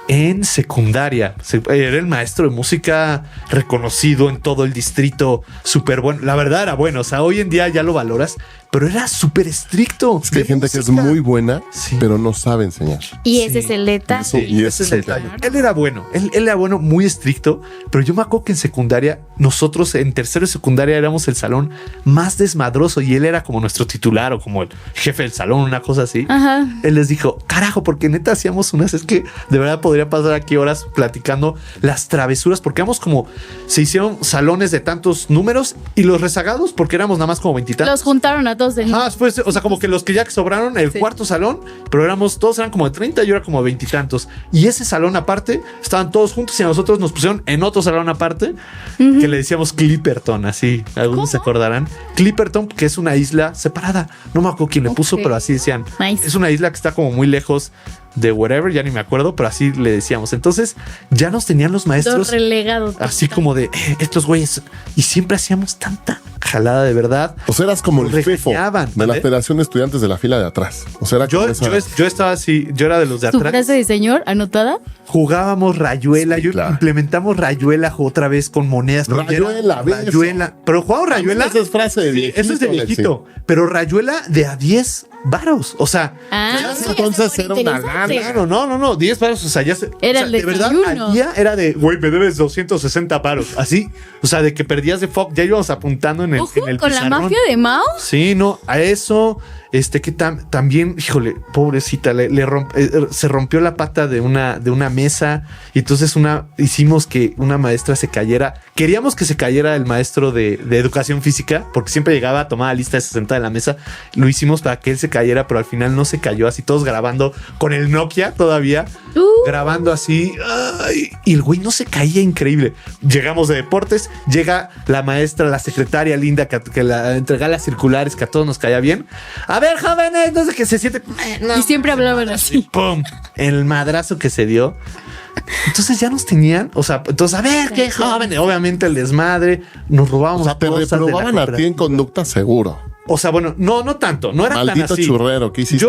en secundaria. Era el maestro de música reconocido en todo el distrito, súper bueno. La verdad era bueno. O sea, hoy en día ya lo valoras, pero era súper estricto. Es que hay gente música que es muy buena, sí, pero no sabe enseñar. Y ese es el detalle. Y ese es el detalle. Él era bueno. Él era bueno, muy estricto. Pero yo me acuerdo que en secundaria, nosotros en tercero de secundaria éramos el salón más desmadroso y él era como nuestro titular o como el jefe del salón, una cosa así. Ajá. Él les dijo, carajo, porque neta hacíamos unas, es que de verdad podría pasar aquí horas platicando las travesuras, porque éramos como, se hicieron salones de tantos números y los rezagados, porque éramos nada más como 20 y tantos. Los juntaron a todos. Después, o sea, como que los que ya sobraron, el cuarto salón, pero todos eran como de 30 y yo era como 20 y tantos. Y ese salón aparte, estaban todos juntos y a nosotros nos pusieron en otro salón aparte, que le decíamos Clipperton, así, algunos se acordarán. Clipperton, que es una isla separada. No me acuerdo quién le puso, pero así decían. Nice. Es una isla que está como muy lejos de wherever, ya ni me acuerdo, pero así le decíamos. Entonces ya nos tenían los maestros los relegados, así como de estos güeyes, y siempre hacíamos tanta jalada, de verdad. O sea, eras como el FEFO de la Federación de Estudiantes de la fila de atrás. O sea, era yo estaba así, yo era de los de atrás. ¿Su frase de señor anotada? Jugábamos rayuela, sí, claro, implementamos rayuela otra vez con monedas. Rayuela. Pero jugamos rayuela. Esa es frase de viejito. Eso es de viejito. Sí. Pero rayuela de a 10 varos. O sea, entonces era una lana. Claro, no, 10 varos. O sea, ya se. Era el de verdad, al día era de, güey, me debes 260 varos. Así, o sea, de que perdías de FOC, ya íbamos apuntando en el con pizarrón. La mafia de Mao. Sí, no, a eso. Que también, híjole, pobrecita, se rompió la pata de una mesa y entonces hicimos que una maestra se cayera. Queríamos que se cayera el maestro de educación física porque siempre llegaba a tomar la lista de 60 de la mesa. Lo hicimos para que él se cayera, pero al final no se cayó, así todos grabando con el Nokia todavía, grabando así. Ay, y el güey no se caía, increíble. Llegamos de deportes, llega la maestra, la secretaria linda que la entrega las circulares, que a todos nos caía bien. A ver, jóvenes, no sé qué se siente. Y siempre hablaban así. ¡Pum! El madrazo que se dio. Entonces ya nos tenían, o sea, entonces, a ver, qué jóvenes. Obviamente el desmadre, nos robábamos. O sea, te reprobaban a ti en conducta seguro. O sea, bueno, no tanto, no era maldito tan así. Churrero, ¿qué hiciste?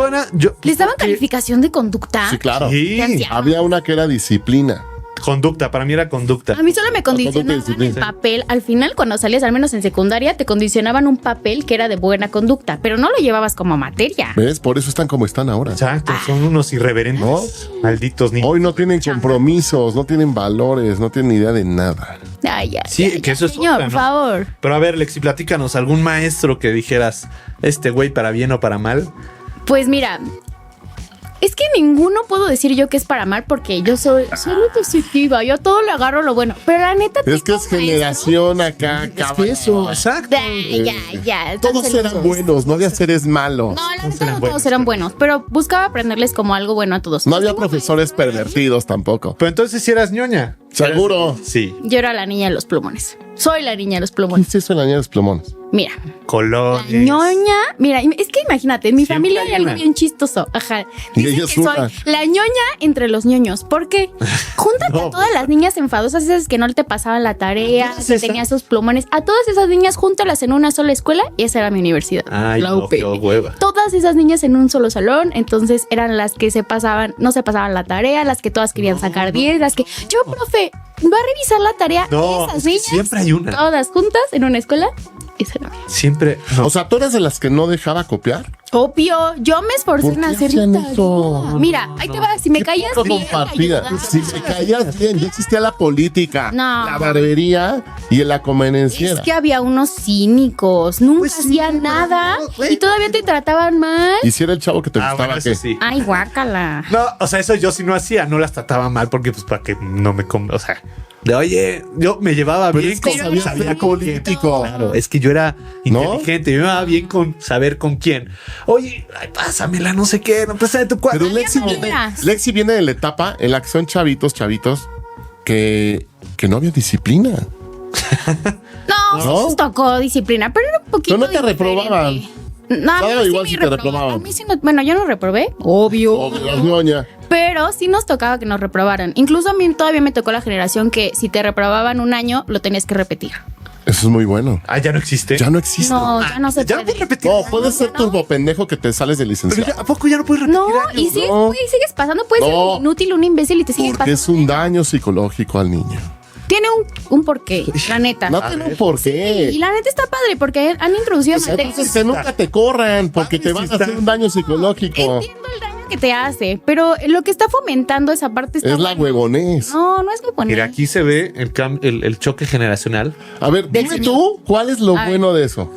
¿Les daban calificación de conducta? Sí, claro. Sí. Había una que era disciplina. Conducta, para mí era conducta. A mí solo me condicionaban el papel. Al final, cuando salías, al menos en secundaria, te condicionaban un papel que era de buena conducta, pero no lo llevabas como materia. ¿Ves? Por eso están como están ahora. Exacto, son unos irreverentes. ¿No? Malditos niños. Hoy no tienen compromisos, no tienen valores, no tienen idea de nada. Ay, sí, que eso es señor, otra, ¿no? por favor. Pero a ver, Lexi, platícanos, ¿algún maestro que dijeras, güey para bien o para mal? Pues mira, es que ninguno puedo decir yo que es para mal porque yo soy muy positiva. Yo todo lo agarro lo bueno. Pero la neta... Es que es generación acá. Es que eso, exacto. Ya. Todos eran buenos, no había seres malos. No, la neta no todos eran buenos. Pero buscaba aprenderles como algo bueno a todos. No había profesores pervertidos tampoco. Pero entonces si eras ñoña. Seguro. Sí. Yo era la niña de los plumones. Soy la niña de los plumones. ¿Qué es eso de la niña de los plumones? Mira, Colores. la ñoña, mira, es que imagínate, en mi Siempre familia hay hay algo una. bien chistoso. Ajá. Y Dicen ella que es una. soy la ñoña entre los ñoños. ¿Por qué? Júntate a todas las niñas enfadosas, esas que no te pasaban la tarea, ¿Todas que esas? tenían sus plumones. A todas esas niñas, júntalas en una sola escuela y esa era mi universidad. Ay, la no, UP. qué hueva. Todas esas niñas en un solo salón, entonces eran las que no se pasaban la tarea, las que todas querían sacar 10, las que, yo, profe, va a revisar la tarea. No, Esas es que niñas, siempre hay una. todas juntas en una escuela. Esa era mía. Siempre. No. O sea, ¿tú eres de las que no dejaba copiar? Obvio, yo me esforcé ¿Por en qué hacer hacían tarea. eso? Mira, ahí te va, si me caías Poco bien, me compartida. ayudabas. Si me caías bien, ya existía la política, No. la barbería y la convenenciera. Es que había unos cínicos, nunca Pues sí, hacían nada güey. y todavía te trataban mal. Y si era el chavo que te Ah, gustaba, bueno, eso ¿qué? sí. Ay, guácala. No, o sea, eso yo sí no hacía, no las trataba mal porque pues para que no me o sea, de oye, yo me llevaba Pero bien es que con sabías sabía ser con político. quién. Claro, es que yo era ¿No? inteligente, yo me llevaba bien con saber con quién. Oye, ay, pásamela, no sé qué, no pasa de tu cuadro. Pero Lexi viene de la etapa en la que son chavitos, que no había disciplina. No, sí ¿No? nos tocó disciplina, pero era un poquito. Pero no te diferente. reprobaban. No, a mí Daba sí igual me si te reprobaban. A mí sí bueno, yo no reprobé, obvio. Obvio, las ñoña. Pero sí nos tocaba que nos reprobaran. Incluso a mí todavía me tocó la generación que si te reprobaban un año, lo tenías que repetir. Eso es muy bueno. Ah, ya no existe. Ya no existe. No, ya no se ya no puede. puedes repetir. No, puedes ser turbo pendejo que te sales de Pero licenciado. ya, ¿a poco ya no puedes repetir No, años? y sigues, No. güey, sigues pasando. Puedes ser No. un inútil, un imbécil y te sigues Porque pasando. es un daño psicológico al niño. Tiene un porqué, la neta. No tiene por qué. Y la neta está padre porque han introducido materias. Entonces que nunca te corran porque Padre, te van sí a hacer está. un daño psicológico. Entiendo el daño que te hace, pero lo que está fomentando esa parte está Es la bueno. huevonés. No, no es huevonés. Mira, aquí se ve el choque generacional. A ver, Del dime señor. tú, ¿cuál es lo A ver. bueno de eso?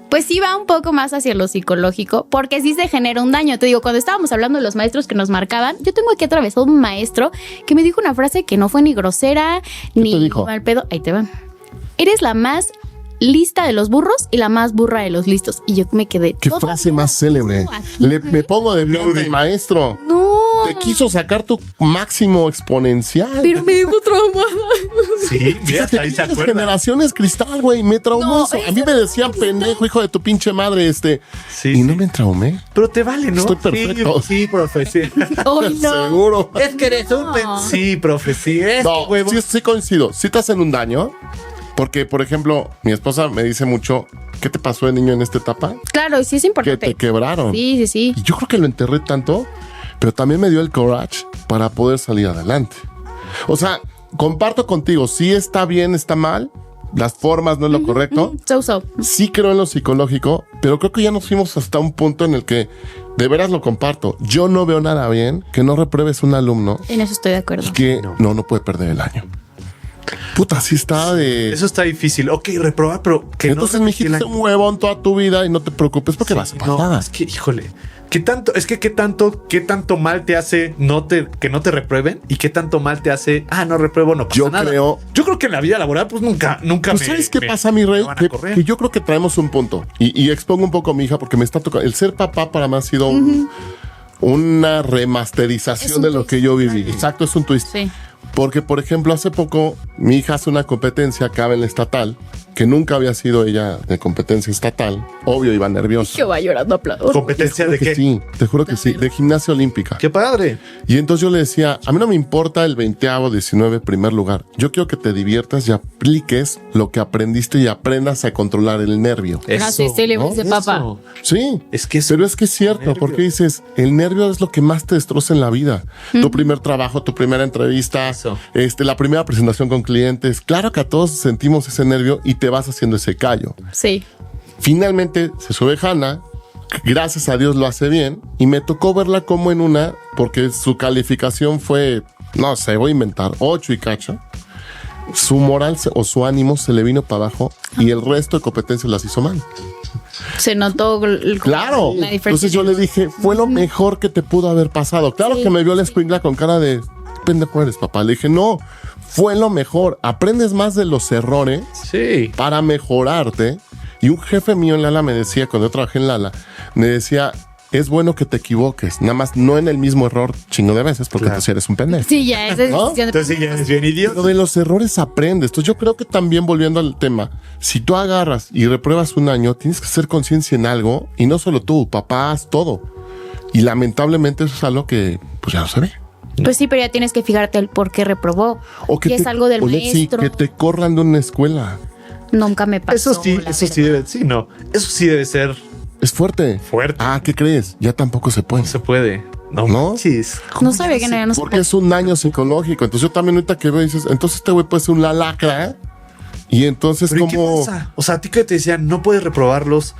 Pues sí va un poco más hacia lo psicológico, porque sí se genera un daño. Te digo, cuando estábamos hablando de los maestros que nos marcaban, yo tengo aquí atravesado un maestro que me dijo una frase que no fue ni grosera, ni te dijo? mal pedo. Ahí te van. Eres la más lista de los burros y la más burra de los listos. Y yo me quedé. ¿Qué "Todavía frase más célebre? aquí, Me pongo de frente al maestro. No. Te quiso sacar tu máximo exponencial. Pero me dijo traumada. Sí, mira, Fíjate, ahí se tienes acuerda. generaciones cristal, güey. Me traumó No, eso. A eso mí me no decían existe. pendejo, hijo de tu pinche madre, Sí, y sí. no me traumé. Pero te vale, ¿no? Estoy perfecto. Sí, sí, profe, sí. Ay, no. Seguro. Es que eres un Sí, profe, sí. No, huevo. sí coincido. Sí te hacen un daño. Porque, por ejemplo, mi esposa me dice mucho, ¿qué te pasó de niño en esta etapa? Claro, sí es Que importante. te quebraron. Sí, sí, sí. Y yo creo que lo enterré tanto, pero también me dio el courage para poder salir adelante. O sea, comparto contigo, sí está bien, está mal, las formas no es lo correcto. So. Sí creo en lo psicológico, pero creo que ya nos fuimos hasta un punto en el que de veras lo comparto. Yo no veo nada bien que no repruebes un alumno En eso estoy de acuerdo. que no puede perder el año. Puta, sí está de... Eso está difícil. Ok, reprobar, pero que Entonces, no mijito, es un huevón toda tu vida y no te preocupes porque vas a no, pasar. es que, híjole, qué tanto mal te hace que no te reprueben y qué tanto mal te hace, no repruebo, no pasa Yo nada. creo- Yo creo que en la vida laboral, pues nunca Pues me. ¿sabes qué me- pasa, mi rey? me van a Que, correr. que yo creo que traemos un punto. Y expongo un poco a mi hija porque me está tocando. El ser papá para mí ha sido una remasterización Es un de lo twist. que yo viví. Exacto, es un twist. Sí. Porque, por ejemplo, hace poco mi hija hace una competencia acá en la estatal, que nunca había sido ella de competencia estatal. Obvio, iba nerviosa. Yo va llorando aplauso. ¿Competencia de Que qué? sí, te juro que sí, de gimnasia olímpica. Qué padre. Y entonces yo le decía, a mí no me importa el 20º, 19 primer lugar. Yo quiero que te diviertas y apliques lo que aprendiste y aprendas a controlar el nervio. Gracias, célebres de papá. Eso. Sí, Es que es pero es que es cierto, nervio. porque dices, el nervio es lo que más te destroza en la vida. Tu primer trabajo, tu primera entrevista, Eso. la primera presentación con clientes. Claro que a todos sentimos ese nervio y te vas haciendo ese callo. Sí. Finalmente se sube Hannah, gracias a Dios lo hace bien, y me tocó verla como en una, porque su calificación fue, no sé, voy a inventar, 8 y cacho. Su moral o su ánimo se le vino para abajo y el resto de competencias las hizo mal. Se notó Claro. la diferencia. Entonces yo le dije, fue lo mejor que te pudo haber pasado. Claro Sí, que me vio la escuincla con cara de pendejo eres, papá. Le dije, no, fue lo mejor. Aprendes más de los errores Sí. para mejorarte. Y un jefe mío en Lala me decía, cuando yo trabajé en Lala, me decía, es bueno que te equivoques, nada más no en el mismo error chingo de veces, porque Claro. entonces eres un pendejo. Sí, ya, esa es ¿No? decisión de- Entonces sí, ya eres bien idiota. Pero de los errores aprendes. Entonces yo creo que también, volviendo al tema, si tú agarras y repruebas un año, tienes que hacer conciencia en algo, y no solo tú, papás, todo. Y lamentablemente eso es algo que pues ya no se ve. Pues sí, pero ya tienes que fijarte el por qué reprobó. O que Y es algo del Lexi, maestro. que te corran de una escuela. Nunca me pasó. Eso sí, la eso sí verdad. debe, sí, no. Eso sí debe ser Es fuerte. fuerte. Ah, ¿qué crees? Ya tampoco se puede. No se puede. No, ¿No? manches. No sabía que no se Porque es un daño psicológico. Entonces yo también ahorita que veo dices, entonces este güey puede ser una lacra. Y entonces ¿Pero y qué como pasa? O sea, a ti que te decían, no puedes reprobarlos.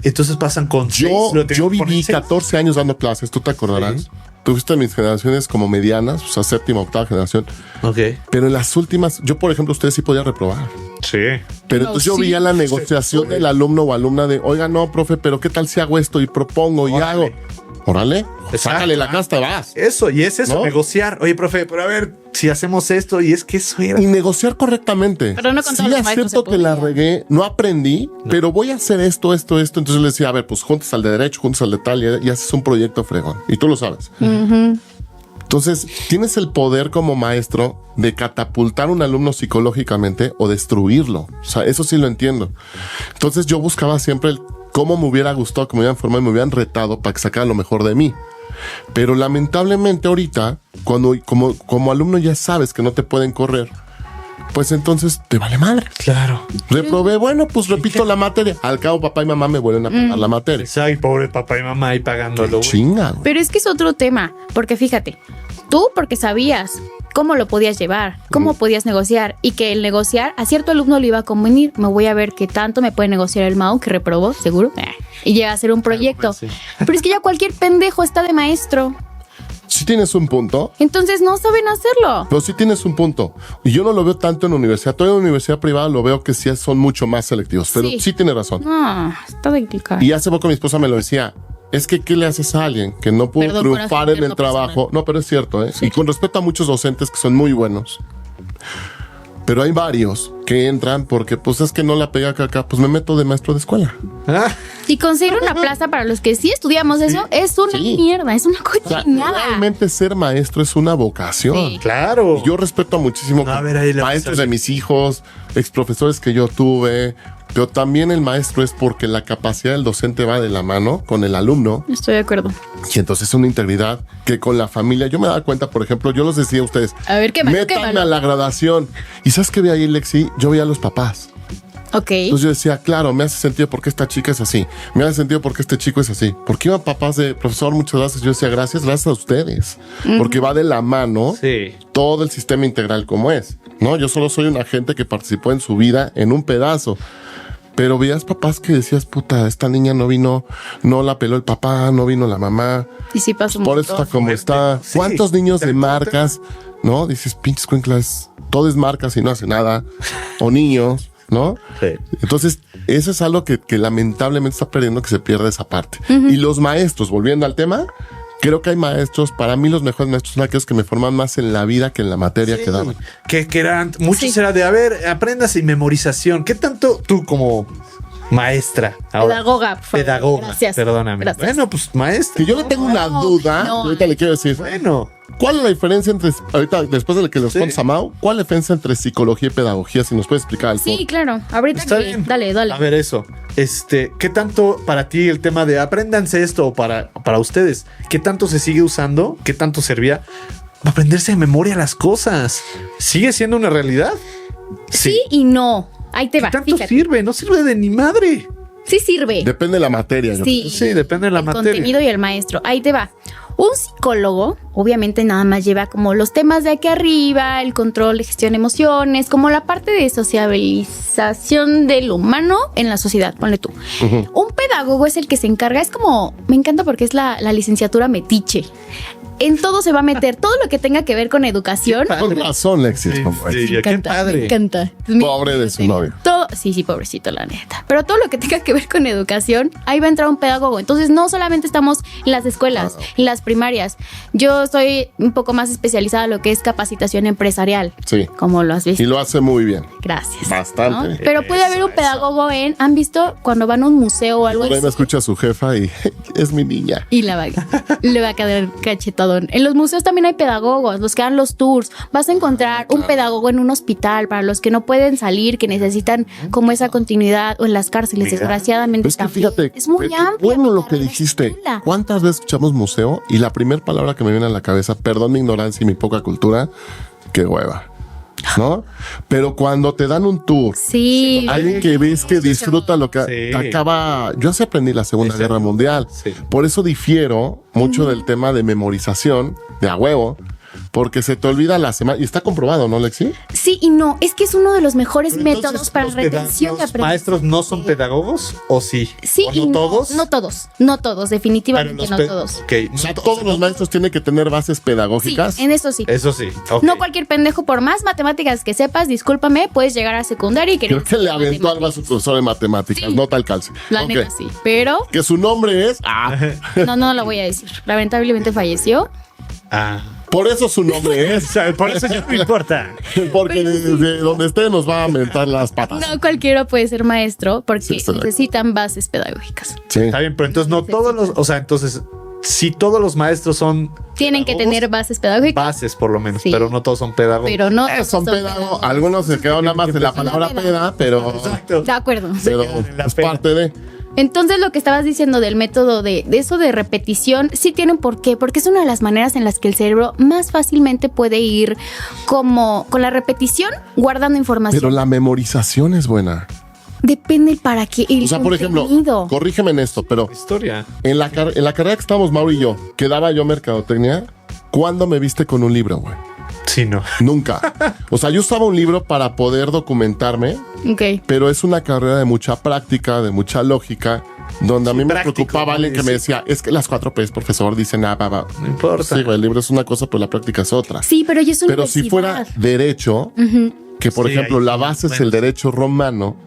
Entonces pasan con yo, seis, lo yo tienen que poner viví seis. 14 años dando clases, tú te acordarás. Sí. Tuviste mis generaciones como medianas, o sea, séptima, octava generación. Ok. Pero en las últimas, yo por ejemplo, ustedes sí podía reprobar. Sí. Pero No, entonces yo sí. veía la negociación del alumno o alumna de, oiga, no, profe, pero ¿qué tal si hago esto y propongo y Órale. hago? Órale, Exacto. sácale la casta, vas. Eso, y es eso, ¿No? negociar. Oye, profe, pero a ver, si hacemos esto, y es que eso era. Y negociar correctamente. Pero no con sí, todos los maestros acepto se que la podía. regué, no aprendí, pero voy a hacer esto. Entonces le decía, a ver, pues juntas al de derecho, juntas al de tal y haces un proyecto fregón. Y tú lo sabes. Entonces, tienes el poder como maestro de catapultar a un alumno psicológicamente o destruirlo. O sea, eso sí lo entiendo. Entonces, yo buscaba siempre el cómo me hubiera gustado que me hubieran formado y me hubieran retado para que sacara lo mejor de mí. Pero lamentablemente ahorita, cuando como alumno ya sabes que no te pueden correr, pues entonces te vale madre. Claro. Reprobé, bueno, pues repito la materia. Al cabo, papá y mamá me vuelven a pagar la materia. Ay, pobre papá y mamá ahí pagándolo. güey. Chinga, güey. Pero es que es otro tema, porque fíjate, tú porque sabías cómo lo podías llevar, cómo podías negociar y que el negociar a cierto alumno le iba a convenir. Me voy a ver qué tanto me puede negociar el Mau que reprobó, seguro. Y llega a hacer un proyecto. pues sí. Pero es que ya cualquier pendejo está de maestro. Sí tienes un punto, Entonces no saben hacerlo. pero sí tienes un punto. Y yo no lo veo tanto en la universidad. Todavía en la universidad privada lo veo que sí son mucho más selectivos. Pero Sí. sí tiene razón. No, está de clicar. Y hace poco mi esposa me lo decía. Es que, ¿qué le haces a alguien que no pudo Perdón por triunfar en el hacerlo trabajo? personal. No, pero es cierto, ¿eh? Y con respeto a muchos docentes que son muy buenos. Pero hay varios que entran porque, pues, es que no la pega acá. Pues me meto de maestro de escuela. Ah, Y conseguir una plaza para los que sí estudiamos eso es una Sí. mierda, es una O sea, cochinada. realmente ser maestro es una vocación. Sí. claro. Y yo respeto muchísimo A ver, ahí la maestros vas a- de mis hijos, exprofesores que yo tuve, pero también el maestro es porque la capacidad del docente va de la mano con el alumno Estoy de acuerdo. y entonces es una integridad que con la familia, yo me daba cuenta, por ejemplo, yo los decía a ustedes, A ver, quémalo, métanme quémalo. a la graduación. ¿Y sabes qué veía ahí, Lexi? Yo veía a los papás. Ok. Entonces yo decía, claro, me hace sentido porque esta chica es así, me hace sentido porque este chico es así. Porque iban papás de, profesor, muchas gracias. Yo decía, gracias a ustedes, porque va de la mano Sí. todo el sistema integral como es. No, yo solo soy un agente que participó en su vida en un pedazo. Pero veías papás que decías, puta, esta niña no vino, no la peló el papá, no vino la mamá, Y sí pasa un por eso montón. está como está. Sí. ¿Cuántos niños de marcas, no? Dices, pinches cuenclas, todo es marcas y no hace nada. O niños, ¿no? Sí. Entonces, eso es algo que lamentablemente está perdiendo, que se pierde esa parte. Y los maestros, volviendo al tema, creo que hay maestros, para mí los mejores maestros son aquellos que me forman más en la vida que en la materia que daban. Que eran, muchos Sí. era de, a ver, aprendas y memorización. ¿Qué tanto tú como maestra? ahora, Pedagoga, por favor. Pedagoga, Gracias. perdóname. Gracias. Bueno, pues maestra. Que yo le tengo una No, duda, no. y ahorita le quiero decir, Bueno, ¿cuál es la diferencia entre, ahorita después de que le respondas Sí. a Mau, cuál es la diferencia entre psicología y pedagogía? Si nos puedes explicar al Sí, claro. Ahorita está que- bien. Dale, dale. A ver, eso. ¿Qué tanto para ti el tema de apréndanse esto o para ustedes? ¿Qué tanto se sigue usando? ¿Qué tanto servía? Aprenderse de memoria las cosas. ¿Sigue siendo una realidad? Sí y no. Ahí te ¿Qué va, tanto fíjate. sirve? No sirve de ni madre. Sí sirve. Depende de la materia. yo Sí. Sí, depende de la el materia. contenido y el maestro. Ahí te va. Un psicólogo, obviamente, nada más lleva como los temas de aquí arriba, el control de gestión de emociones, como la parte de sociabilización del humano en la sociedad, ponle tú. Un pedagogo es el que se encarga, es como, me encanta porque es la licenciatura metiche. en todo se va a meter, todo lo que tenga que ver con educación. Con razón, Lexi. Sí, como es. sí, qué padre. Me encanta. Pobre de su novio. Todo, sí, pobrecito, la neta. Pero todo lo que tenga que ver con educación, ahí va a entrar un pedagogo. Entonces, no solamente estamos en las escuelas, en las primarias. Yo estoy un poco más especializada en lo que es capacitación empresarial. Sí. Como lo has visto. Y lo hace muy bien. Gracias. Bastante. ¿no? Pero puede haber un pedagogo ¿han visto cuando van a un museo o algo Por ahí así? me escucha a su jefa y es mi niña. Y le va a quedar cachetadón. En los museos también hay pedagogos, los que dan los tours. Vas a encontrar un pedagogo en un hospital para los que no pueden salir, que necesitan como esa continuidad, o en las cárceles, Mira. desgraciadamente. Es que también. fíjate, Es muy qué amplio. bueno lo la que carrera dijiste. escuela. ¿Cuántas veces escuchamos museo? Y la primera palabra que me viene a la cabeza, perdón mi ignorancia y mi poca cultura, qué hueva. ¿No? Pero cuando te dan un tour, Sí. alguien que ves que disfruta lo que Sí. acaba. Yo así aprendí la Segunda Exacto. Guerra Mundial. Sí. Por eso difiero mucho del tema de memorización, de a huevo, porque se te olvida la semana. Y está comprobado, ¿no, Lexi? Sí y no. Es que es uno de los mejores Pero métodos entonces, para ¿los retención de los aprendizaje. maestros no son pedagogos o sí? Sí ¿O y no todos? No todos. No todos. Definitivamente Pero los no pe- todos. ok, O sea, no todos los maestros tienen que tener bases Sí, pedagógicas. en eso sí. Eso sí. ok. No cualquier pendejo, por más matemáticas que sepas, discúlpame, puedes llegar a secundaria y querer. Creo que le aventó algo a su profesor de matemáticas, Sí. no tal calce. La Ok. neta sí. Pero Que su nombre es. no lo voy a decir. Lamentablemente falleció. Ah. Por eso su nombre es. Por eso ya no importa. Porque desde donde esté nos va a mentar las patas. No cualquiera puede ser maestro porque Sí, estoy de acuerdo. necesitan bases pedagógicas. Sí. Está bien, pero entonces no todos los, o sea, entonces si todos los maestros son Tienen que pedagogos, tener bases pedagógicas, bases por lo menos, Sí. pero no todos son pedagogos. pero no. Son pedagogos. Algunos se quedaron nada más en la palabra peda, pero. Exacto. De acuerdo. Pero en la es peda. parte de. Entonces lo que estabas diciendo del método de eso de repetición, sí tienen por qué, porque es una de las maneras en las que el cerebro más fácilmente puede ir como con la repetición guardando información. Pero la memorización es buena. Depende para qué. El O sea, por ejemplo, contenido. corrígeme en esto, pero Historia. en la carrera que estábamos Mauro y yo, que daba yo mercadotecnia, ¿cuándo me viste con un libro, güey? Sí, no. Nunca. O sea, yo usaba un libro para poder documentarme, Ok. pero es una carrera de mucha práctica, de mucha lógica, donde a mí me práctico, preocupaba alguien que me decía, es que las 4 P's, profesor, dicen, va. No importa. Sí, güey, el libro es una cosa, pero la práctica es otra. Sí, pero ya es una Pero si fuera derecho, que por Sí, ejemplo ahí la sí, base es bueno. el derecho romano,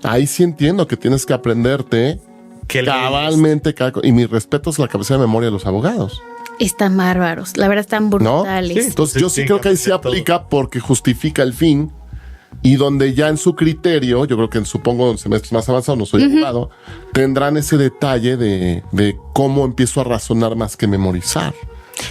ahí sí entiendo que tienes que aprenderte Que lees. cabalmente y mi respeto es la capacidad de memoria de los abogados, Están bárbaros, la verdad están ¿no? brutales. Sí, entonces yo sí Sí, creo que ahí se todo. aplica porque justifica el fin y donde ya en su criterio, yo creo que supongo en semestres más avanzados, no soy abogado, tendrán ese detalle de cómo empiezo a razonar más que memorizar.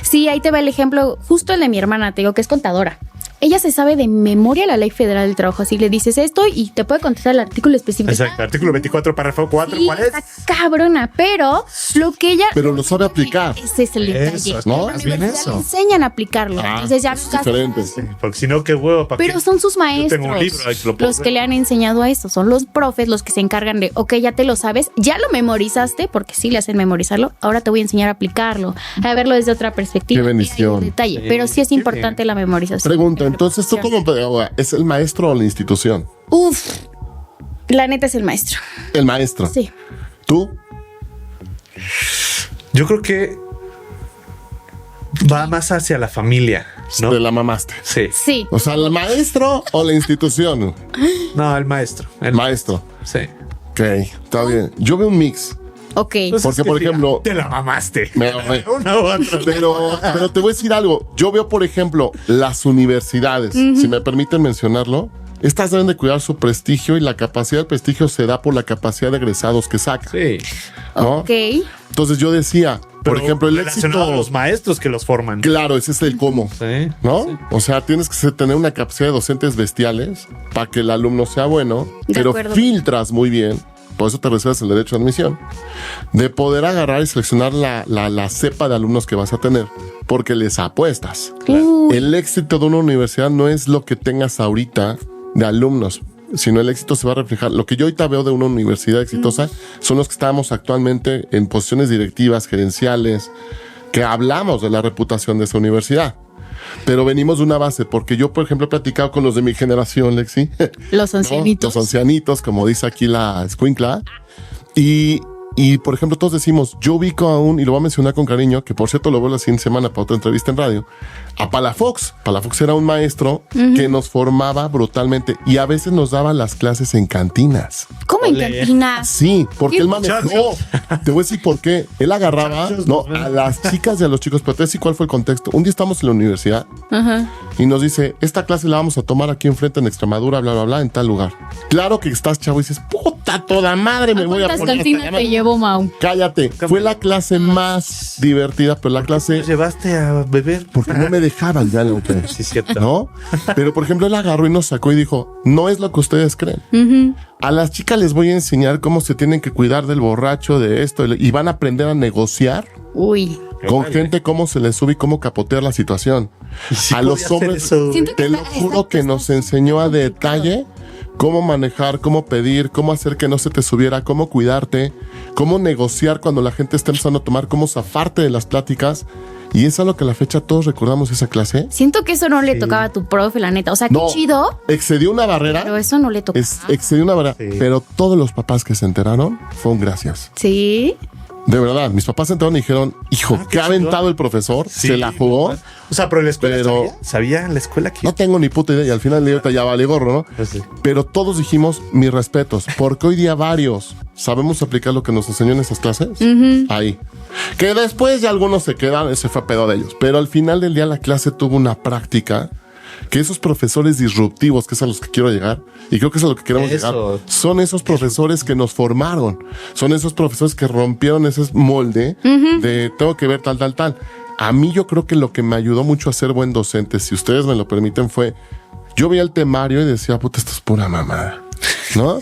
Sí, ahí te va el ejemplo, justo el de mi hermana, te digo que es contadora. Ella se sabe de memoria la Ley Federal del Trabajo, así le dices esto y te puede contestar el artículo específico. Exacto. Artículo 24, párrafo 4. Sí, ¿Cuál es? está cabrona, pero lo que ella... Pero lo sabe aplicar. Ese es el detalle. Eso, ¿no? En la Es bien universidad eso. le enseñan a aplicarlo. Ah, Entonces ya es diferente. Sí, porque si no, qué huevo. ¿para Pero qué? son sus maestros Yo tengo un libro, ahí te lo puedo los que ver. le han enseñado a eso. Son los profes los que se encargan de, ok, ya te lo sabes, ya lo memorizaste, porque sí le hacen memorizarlo, ahora te voy a enseñar a aplicarlo, a verlo desde otra perspectiva. Qué bendición. Ahí hay un detalle, Sí, pero sí es qué importante bien. la memorización. Pregunta, entonces tú como pedagoga, ¿es el maestro o la institución? Uf, la neta es el maestro. El maestro. Sí. ¿Tú? Yo creo que va más hacia la familia, ¿no? Te la mamaste. Sí. Sí. O sea, ¿el maestro o la institución? No, el maestro. El Maestro. Sí. Ok, está bien. Yo veo un mix. Ok. Pues Porque, es que por mira, ejemplo- te la mamaste. Una u otra. Pero te voy a decir algo. Yo veo, por ejemplo, las universidades, si me permiten mencionarlo, estas deben de cuidar su prestigio y la capacidad del prestigio se da por la capacidad de egresados que sacan. Sí. ¿no? Ok. Entonces yo decía, por Pero ejemplo, el relacionado éxito... a los maestros que los forman. Claro, ese es el cómo. Sí. ¿No? O sea, tienes que tener una capacidad de docentes bestiales para que el alumno sea bueno, De pero acuerdo. filtras muy bien, por eso te reservas el derecho de admisión, de poder agarrar y seleccionar la cepa de alumnos que vas a tener, porque les apuestas. Uy, El éxito de una universidad no es lo que tengas ahorita de alumnos, sino el éxito se va a reflejar. Lo que yo ahorita veo de una universidad exitosa son los que estamos actualmente en posiciones directivas, gerenciales, que hablamos de la reputación de esa universidad. Pero venimos de una base, porque yo, por ejemplo, he platicado con los de mi generación, Lexi. los ¿no? ancianitos. Los ancianitos, como dice aquí la escuincla. Y Y, por ejemplo, todos decimos, yo ubico a y lo voy a mencionar con cariño, que por cierto lo veo la siguiente semana para otra entrevista en radio, a Palafox. Palafox era un maestro que nos formaba brutalmente y a veces nos daba las clases en cantinas. ¿Cómo en cantina? Sí, porque ¿Qué? él manejó. Te voy a decir por qué. Él agarraba a las chicas y a los chicos, pero te voy a decir cuál fue el contexto. Un día estamos en la universidad y nos dice, esta clase la vamos a tomar aquí enfrente en Extremadura, bla, bla, bla, en tal lugar. Claro que estás chavo y dices, puta toda madre, me voy a ¿Cuántas poner. cantinas te llevó, Mau? Cállate. Fue la clase más divertida, pero la clase... ¿Te llevaste a beber? Porque no me dejaban ya lo que... Sí, cierto. ¿No? Pero, por ejemplo, él agarró y nos sacó y dijo, no es lo que ustedes creen. A las chicas les voy a enseñar cómo se tienen que cuidar del borracho, de esto, y van a aprender a negociar Uy. con gente, cómo se les sube y cómo capotear la situación. Sí A los podía hacer hombres, eso. Siento que te lo juro que nos enseñó a detalle cómo manejar, cómo pedir, cómo hacer que no se te subiera, cómo cuidarte, cómo negociar cuando la gente está empezando a tomar, cómo zafarte de las pláticas. Y es a lo que a la fecha todos recordamos esa clase. Siento que eso no le tocaba a tu profe, la neta. O sea, qué No, chido, excedió una barrera. pero eso no le tocaba. Excedió una barrera. Sí. Pero todos los papás que se enteraron fue un gracias. Sí. De verdad, mis papás se enteraron y dijeron, hijo, qué qué aventado el profesor, Sí, se la jugó. O sea, pero en la escuela Pero- sabía en la escuela que... No tengo ni puta idea y al final de ahorita ya vale gorro, ¿no? Pues sí. Pero todos dijimos mis respetos, porque hoy día varios sabemos aplicar lo que nos enseñó en esas clases. Ahí. Que después ya algunos se quedan, ese fue pedo de ellos. Pero al final del día la clase tuvo una práctica que esos profesores disruptivos, que es a los que quiero llegar, y creo que es a lo que queremos Eso. llegar, son esos profesores que nos formaron, son esos profesores que rompieron ese molde de tengo que ver tal, tal, tal. A mí yo creo que lo que me ayudó mucho a ser buen docente, si ustedes me lo permiten, fue, yo veía el temario y decía, puta, esto es pura mamada. ¿No?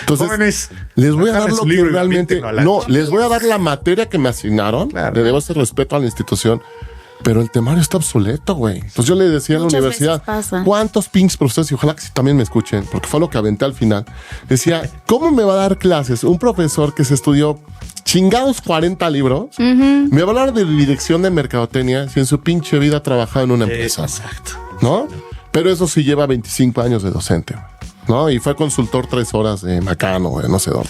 Entonces, Jóvenes, les voy a agarren dar lo su que libro y realmente. aviéntenlo a la No, chingada. les voy a dar la materia que me asignaron. Claro. Le debo ese respeto a la institución. Pero el temario está obsoleto, güey. Entonces yo le decía a la Muchas universidad, veces pasa. ¿cuántos pinches profesores? Y ojalá que sí también me escuchen, porque fue lo que aventé al final. Decía, ¿cómo me va a dar clases un profesor que se estudió chingados 40 libros? Me va a hablar de dirección de mercadotecnia si en su pinche vida ha trabajado en una empresa. Exacto. ¿No? Pero eso sí lleva 25 años de docente, ¿no? Y fue consultor 3 horas de Macano, güey, no sé dónde.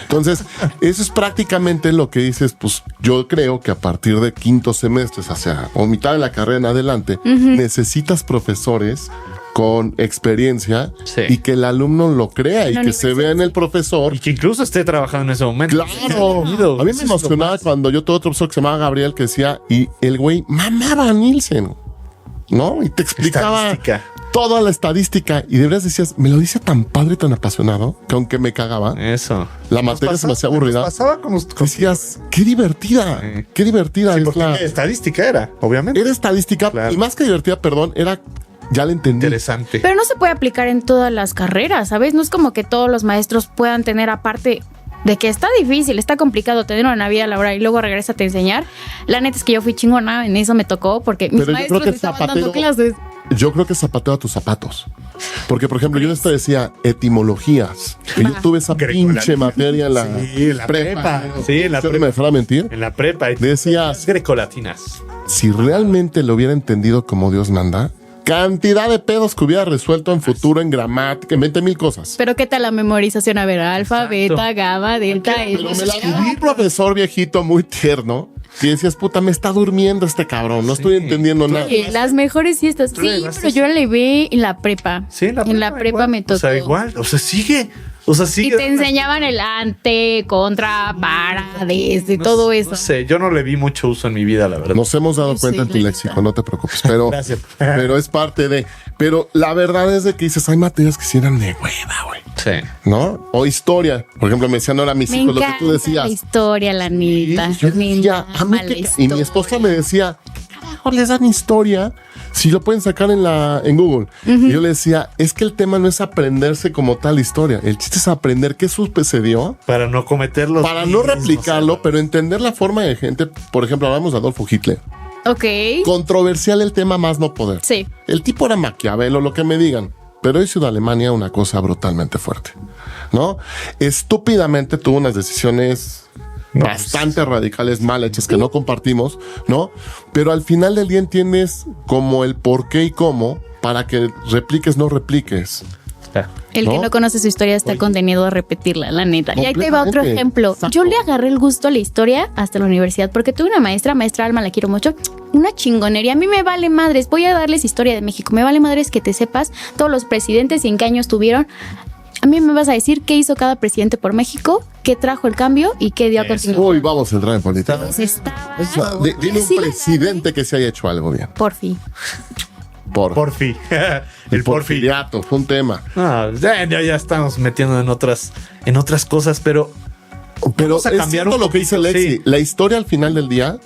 Entonces, eso es prácticamente lo que dices, pues yo creo que a partir de quinto semestres hacia, o mitad de la carrera en adelante, necesitas profesores con experiencia Sí. y que el alumno lo crea y la que se vea en el profesor. Y que incluso esté trabajando en ese momento. Claro, a mí me emocionaba cuando yo tuve otro profesor que se llamaba Gabriel que decía, y el güey mamaba a Nielsen, ¿no? Y te explicaba Estadística. toda la estadística y de verdad decías, me lo dice tan padre y tan apasionado que aunque me cagaba, Eso. la materia se me hacía aburrida. Pasaba con Decías, qué divertida, Sí. qué divertida es porque la... estadística era, obviamente. Era estadística Claro. y más que divertida, perdón, era... Ya la entendí. Interesante. Pero no se puede aplicar en todas las carreras, ¿sabes? No es como que todos los maestros puedan tener, aparte de que está difícil, está complicado tener una vida laboral y luego regresarte a enseñar. La neta es que yo fui chingona, en eso me tocó porque mis Pero yo maestros creo que me estaban dando Zapatero- clases. Yo creo que zapateo a tus zapatos. Porque, por ejemplo, yo te decía etimologías. Y yo tuve esa Grecolatina. pinche materia en la, Sí, en la prepa. Sí, en la ¿No prepa. me dejara mentir? En la prepa. Decías, Grecolatinas. si realmente lo hubiera entendido como Dios manda, cantidad de pedos que hubiera resuelto en futuro, en gramática, en 20,000 cosas. Pero ¿qué tal la memorización? A ver, alfa, Exacto. beta, gamma, delta. Pero me la vi un profesor viejito muy tierno y decías, puta, me está durmiendo este cabrón, no estoy entendiendo nada. Oye, las mejores fiestas. Tú Sí, llevaste pero yo la vi en la prepa. Sí, en la prepa. me tocó. O sea, igual. O sea, sigue. O sea, Y sigue. te enseñaban el ante, contra, para, desde, No todo sé, eso. No sé, yo no le vi mucho uso en mi vida, la verdad. Nos hemos dado Sí, cuenta en tu la léxico, no te preocupes, pero, Gracias. pero es parte de. Pero la verdad es de que dices, hay materias que sí eran de hueva, güey. Sí. ¿No? O historia. Por ejemplo, me decían ahora mis Me hijos lo que encanta tú decías. la historia, la Y neta. yo Me decía, a mí mama la y mi historia. esposa me decía, ¿qué carajo les dan historia? Si lo pueden sacar en Google. Y yo le decía, es que el tema no es aprenderse como tal historia. El chiste es aprender qué sucedió Para no cometerlo. para no replicarlo, pero entender la forma de gente. Por ejemplo, hablamos de Adolfo Hitler. Ok. Controversial el tema más no poder. Sí. El tipo era Maquiavelo, lo que me digan. Pero hizo de Alemania una cosa brutalmente fuerte, ¿no? Estúpidamente tuvo unas decisiones bastante radicales, mal hechas, que no compartimos, ¿no? Pero al final del día entiendes como el por qué y cómo para que repliques, no repliques. Claro. El que no conoce su historia está condenado a repetirla, la neta. Y ahí te va otro Completamente. ejemplo. Exacto. Yo le agarré el gusto a la historia hasta la universidad porque tuve una maestra Alma, la quiero mucho. Una chingonería. A mí me vale madres. Voy a darles historia de México. Me vale madres que te sepas todos los presidentes y en qué años tuvieron. A mí me vas a decir qué hizo cada presidente por México, qué trajo el cambio y qué dio a continuación. Uy, vamos a entrar en política. Pues estaba- Dime Sí, un presidente que se haya hecho algo bien. Por fin. Por fin. El por fin. porfiriato, fue un tema. Ah, ya estamos metiendo en otras cosas, pero Pero Vamos a es cambiar cierto un lo que dice poquito, Lexi. sí. La historia al final del día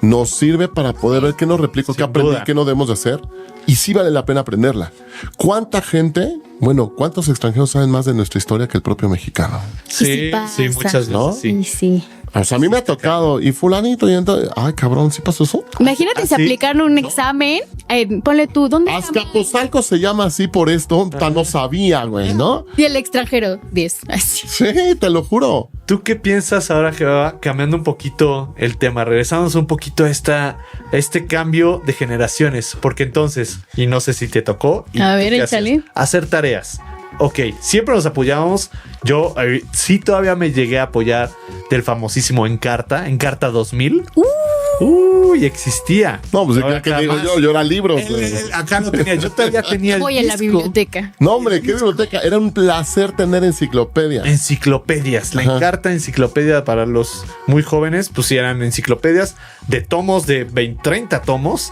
nos sirve para poder ver qué nos replico, qué Sin aprendí, duda. qué no debemos de hacer. Y sí vale la pena aprenderla. ¿Cuánta gente, cuántos extranjeros saben más de nuestra historia que el propio mexicano? sí, pasa. sí, muchas ¿No? veces sí. Sí. O sea, a mí me ha tocado, y fulanito, y entonces, ay, cabrón, ¿sí pasó eso? Imagínate si ¿Ah, sí? aplicaron un examen. Ponle tú, ¿dónde está Azcapotzalco se llama así por esto, no sabía, güey, ¿no? Y el extranjero, 10. Así. Sí, te lo juro. ¿Tú qué piensas ahora que va cambiando un poquito el tema? Regresamos un poquito a este cambio de generaciones. Porque entonces, y no sé si te tocó. ¿Y A tú ver, qué échale. hacías? Hacer tareas. Ok, siempre nos apoyábamos. Yo sí todavía me llegué a apoyar del famosísimo Encarta 2000. Uy, existía. No, pues Ahora ya que nada digo más. yo era libros, güey. Acá lo tenía, yo todavía tenía el Voy a la disco. biblioteca. No, hombre, qué biblioteca. Era un placer tener enciclopedia. Enciclopedias, la Ajá. Encarta enciclopedia para los muy jóvenes, pues sí eran enciclopedias de tomos de 20, 30 tomos,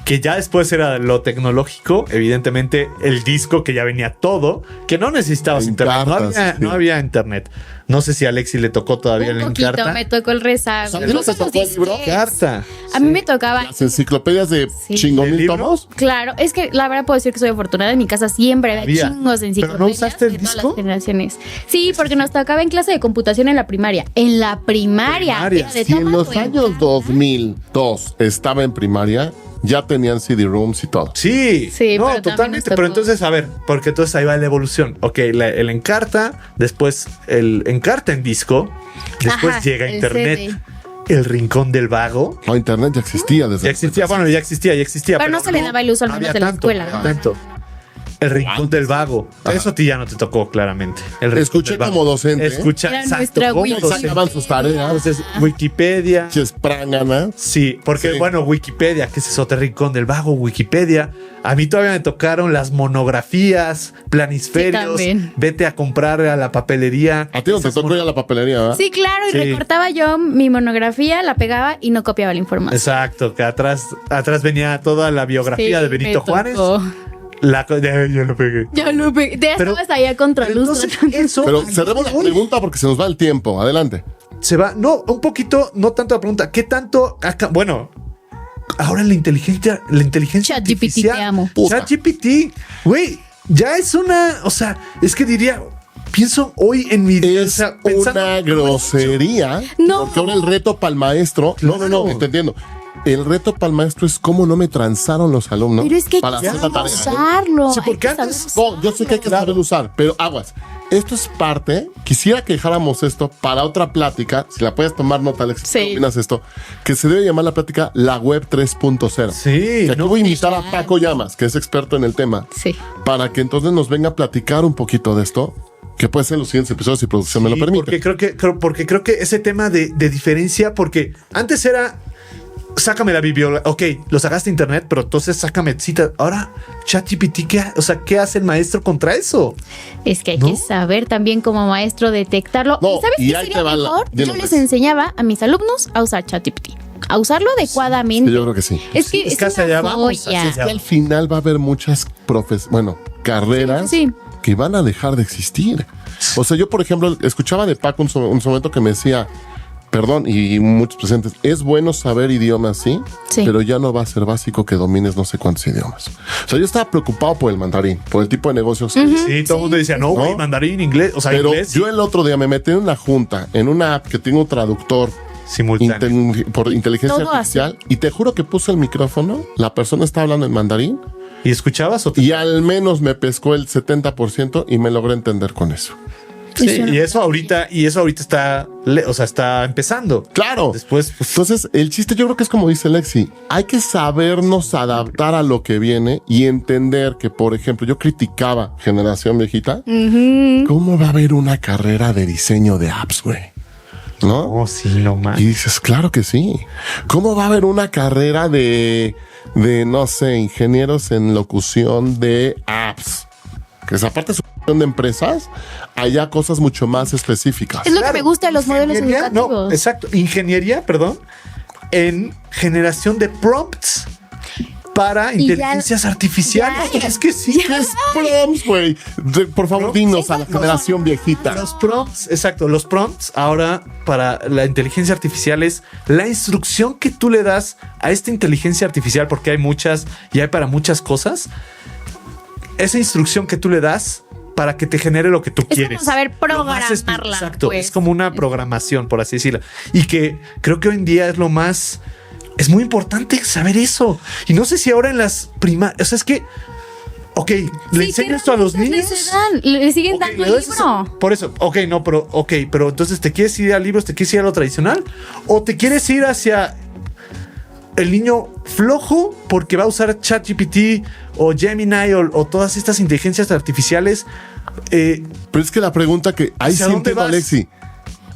que ya después era lo tecnológico, evidentemente el disco que ya venía todo, que no necesitabas internet, Encartas, sí. no había internet. No sé si a Alexi le tocó todavía Un la poquito, Encarta. me tocó el rezago. ¿A ti no te Los tocó el libro? disquetes. Encarta. A mí me tocaba. Las enciclopedias de Sí. chingo ¿El mil libro? tomos. Claro, es que la verdad puedo decir que soy afortunada. En mi casa siempre había Había. chingos de ¿Pero enciclopedias. no usaste el de todas disco? las generaciones. Sí, porque nos tocaba en clase de computación en la primaria. En la primaria. Primaria. Era de Si en toma los tu años Encarta. 2002 estaba en primaria, ya tenían CD-rooms y todo. Sí, Sí, no, pero también totalmente. nos Pero tocó. entonces, a ver, porque entonces ahí va la evolución. Ok, el Encarta, después el Encarta en disco, después Ajá, llega el Internet, CD. el Rincón del Vago. No, internet ya existía desde. Ya existía, bueno, ya existía. Pero no se le daba el uso al no menos había en la tanto, escuela, no ¿no? había tanto. El Rincón del Vago. Eso a ti ya no te tocó, claramente. El Rincón Escuché del Vago. como docente, ¿eh? Escucha, Era exacto, nuestra como Wiki. docente. Sacaban sus tareas. Entonces, Wikipedia. Chesprángana. Sí, porque Sí. bueno, Wikipedia, que es eso, te Rincón del Vago, Wikipedia. A mí todavía me tocaron las monografías, planisferios. Sí, también. Vete a comprar a la papelería. A ti no te tocó ir a la papelería, ¿verdad? Sí, claro, y Sí. recortaba yo mi monografía, la pegaba y no copiaba la información. Exacto, que atrás venía toda la biografía Sí, de Benito me Juárez. tocó. Ya lo pegué. Ya lo pegué. Ya Pero- estabas allá contra Pero luz. entonces, eso. Pero cerremos la pregunta porque se nos va el tiempo. Adelante. Se va, no, un poquito, no tanto la pregunta. ¿Qué tanto acá? Bueno, ahora la inteligencia ChatGPT, artificial, te amo. Puta. ChatGPT, güey, ya es una, o sea, es que diría, pienso hoy en mi o Es sea, pensando- una grosería. No. Porque ahora el reto para el maestro. No, Claro. te entiendo. El reto para el maestro es cómo no me transaron los alumnos. Pero es que hay para que hacer la saber tarea. usarlo. Sí, hay porque que saber antes- No, yo sé que hay que saber usar, pero aguas. Esto es parte. Quisiera que dejáramos esto para otra plática. Si la puedes tomar nota, Alex, Sí. ¿qué opinas de esto? Que se debe llamar la plática la web 3.0. Sí, Y aquí no, voy a invitar a Paco Llamas, que es experto en el tema, Sí. para que entonces nos venga a platicar un poquito de esto, que puede ser en los siguientes episodios si producción me lo sí, permite. porque creo que ese tema de diferencia, porque antes era sácame la bibliografía. Ok, lo sacaste a internet, pero entonces sácame citas. Ahora, ChatGPT, ¿qué hace el maestro contra eso? Es que hay ¿No? que saber también como maestro detectarlo. No, ¿Y sabes y qué ahí sería te va la- mejor? Yo dinos, les Alex. enseñaba a mis alumnos a usar ChatGPT. A usarlo adecuadamente. Sí, yo creo que sí. Es que es es que hacia allá una vamos, joya. hacia allá. Que al final va a haber muchas carreras Sí. que van a dejar de existir. O sea, yo, por ejemplo, escuchaba de Paco un momento que me decía, perdón, y muchos presentes, es bueno saber idiomas, sí, Sí. pero ya no va a ser básico que domines no sé cuántos idiomas. O sea, yo estaba preocupado por el mandarín, por el tipo de negocios que Sí, todo el mundo decía, no, güey, ¿No? mandarín, inglés, o sea, Pero inglés yo el otro día me metí en una junta, en una app que tiene un traductor simultáneo. por inteligencia Todo artificial, y te juro que puse el micrófono, la persona estaba hablando en mandarín, ¿Y escuchabas o te- y al menos me pescó el 70% y me logré entender con eso. Sí, y eso ahorita está, está empezando. Claro. Después, pues, Entonces, el chiste yo creo que es como dice Lexi, hay que sabernos adaptar a lo que viene y entender que, por ejemplo, yo criticaba generación viejita. ¿Cómo va a haber una carrera de diseño de apps, güey? ¿No? oh, sí, no más. Y dices, claro que sí. ¿Cómo va a haber una carrera de no sé, ingenieros en locución de apps? Que es aparte de su de empresas, haya cosas mucho más específicas. Es lo que me gusta de los modelos Ingeniería, educativos. no, exacto. Ingeniería, perdón, en generación de prompts para Y ya- inteligencias artificiales. ya- Es que sí. ¿Qué es prompts, güey? Por favor, dinos a la generación viejita. Los prompts, exacto, los prompts ahora para la inteligencia artificial es la instrucción que tú le das a esta inteligencia artificial, porque hay muchas y hay para muchas cosas. Esa instrucción que tú le das para que te genere lo que tú Es quieres. como saber Lo más programarla, exacto, pues. es como una programación, por así decirlo. Y que creo que hoy en día es lo más... Es muy importante saber eso. Y no sé si ahora en las primarias... O sea, es que... Ok, le enseño esto a los niños. Le siguen Ok, dando le el das libro. por eso, pero entonces ¿te quieres ir a libros, te quieres ir a lo tradicional? ¿O te quieres ir hacia el niño flojo porque va a usar ChatGPT o Gemini o todas estas inteligencias artificiales? Pero es que la pregunta que ahí ¿Hacia sí dónde entiendo, vas? Alexi,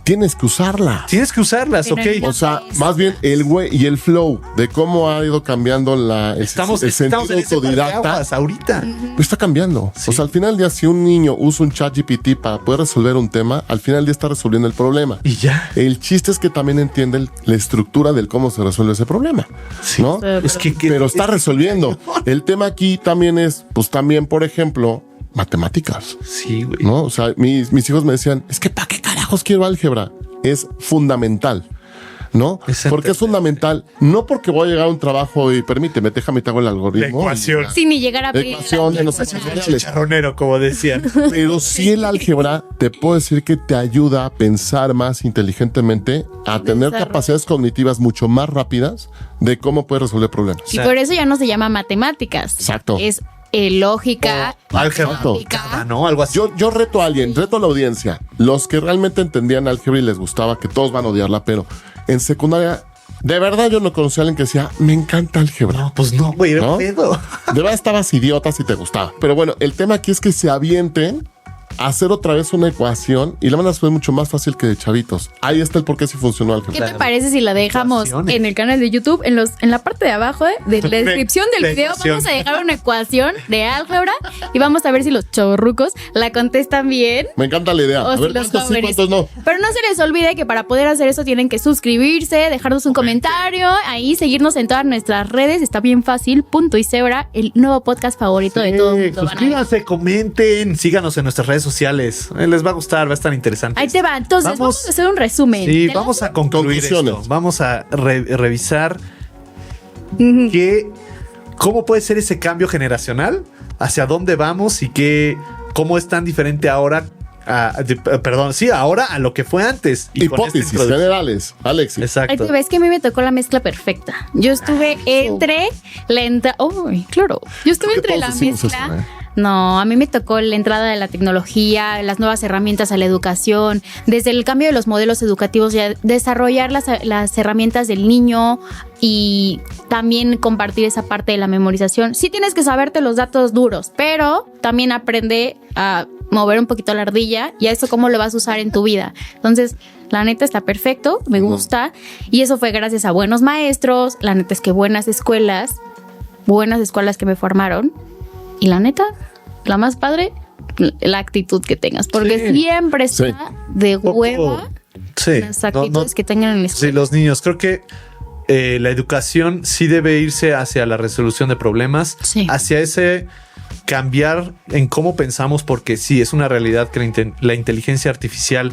tienes que usarla. Tienes que usarlas, Pero ok. no- O sea, más bien el güey y el flow de cómo ha ido cambiando el sentido Estamos en ese autodidacta, parteaguas ahorita. está cambiando. Sí. O sea, al final del día, si un niño usa un chat GPT para poder resolver un tema, al final del día está resolviendo el problema. Y ya. El chiste es que también entiende la estructura del cómo se resuelve ese problema. Sí. ¿No? Es que Pero está resolviendo. El tema aquí también es, pues también, por ejemplo, matemáticas. Sí, güey. ¿No? O sea, mis hijos me decían, es que ¿para qué carajos quiero álgebra? Es fundamental, ¿no? Es Porque es fundamental, no porque voy a llegar a un trabajo y permíteme, déjame te hago el algoritmo. La ecuación. Sin ni llegar a pedir Ecuación de los El exponenciales. chicharronero, como decían. Pero sí el álgebra te puedo decir que te ayuda a pensar más inteligentemente, a tener Desarrollo. capacidades cognitivas mucho más rápidas de cómo puedes resolver problemas. Y por eso ya no se llama matemáticas. Exacto. Es lógica. Álgebra, matemática. ¿no? Algo así. Yo reto a alguien, reto a la audiencia. Los que realmente entendían álgebra y les gustaba, que todos van a odiarla, pero en secundaria, de verdad yo no conocía a alguien que decía, me encanta álgebra. No, pues no, güey, era ¿No? un pedo. De verdad estabas idiota si te gustaba. Pero bueno, el tema aquí es que se avienten a hacer otra vez una ecuación y la van a hacer mucho más fácil que de chavitos. Ahí está el por qué sí funcionó ¿Qué álgebra. te parece si la dejamos Ecuaciones. en el canal de YouTube? En la parte de abajo de la descripción del La video ecuación. vamos a dejar una ecuación de álgebra y vamos a ver si los chavorrucos la contestan bien. Me encanta la idea. O A si ver los cuántos sí, jóvenes. cuántos no. Pero no se les olvide que para poder hacer eso tienen que suscribirse, dejarnos un comentario, ahí seguirnos en todas nuestras redes. Está bien fácil. Punto y Cebra, el nuevo podcast favorito de todo el mundo. Van a ver. Suscríbanse, comenten, síganos en nuestras redes sociales. Les va a gustar, va a estar interesante. Ahí te va. Entonces, vamos a hacer un resumen. Sí, ¿Te vamos a concluir Conclusiones. esto. Vamos a revisar cómo puede ser ese cambio generacional, hacia dónde vamos y cómo es tan diferente ahora. Ahora a lo que fue antes. Y con esta Hipótesis introducción. generales, Alexis. Ahí Exacto. te ves que a mí me tocó la mezcla perfecta. Yo estuve entre la entrada. ¡Uy, claro! Yo estuve Creo que entre la todos hicimos mezcla. eso, ¿eh? No, a mí me tocó la entrada de la tecnología, las nuevas herramientas a la educación, desde el cambio de los modelos educativos, ya desarrollar las herramientas del niño y también compartir esa parte de la memorización. Sí tienes que saberte los datos duros, pero también aprende a mover un poquito la ardilla y a eso cómo lo vas a usar en tu vida. Entonces, la neta está perfecto, me gusta. Y eso fue gracias a buenos maestros, la neta es que buenas escuelas que me formaron. Y la neta, la más padre, la actitud que tengas. Porque Sí. siempre está Sí. de Poco- hueva Sí. las actitudes que tengan en la Sí, escuela. los niños. Creo que la educación sí debe irse hacia la resolución de problemas, Sí. hacia ese cambiar en cómo pensamos, porque sí, es una realidad que la inteligencia artificial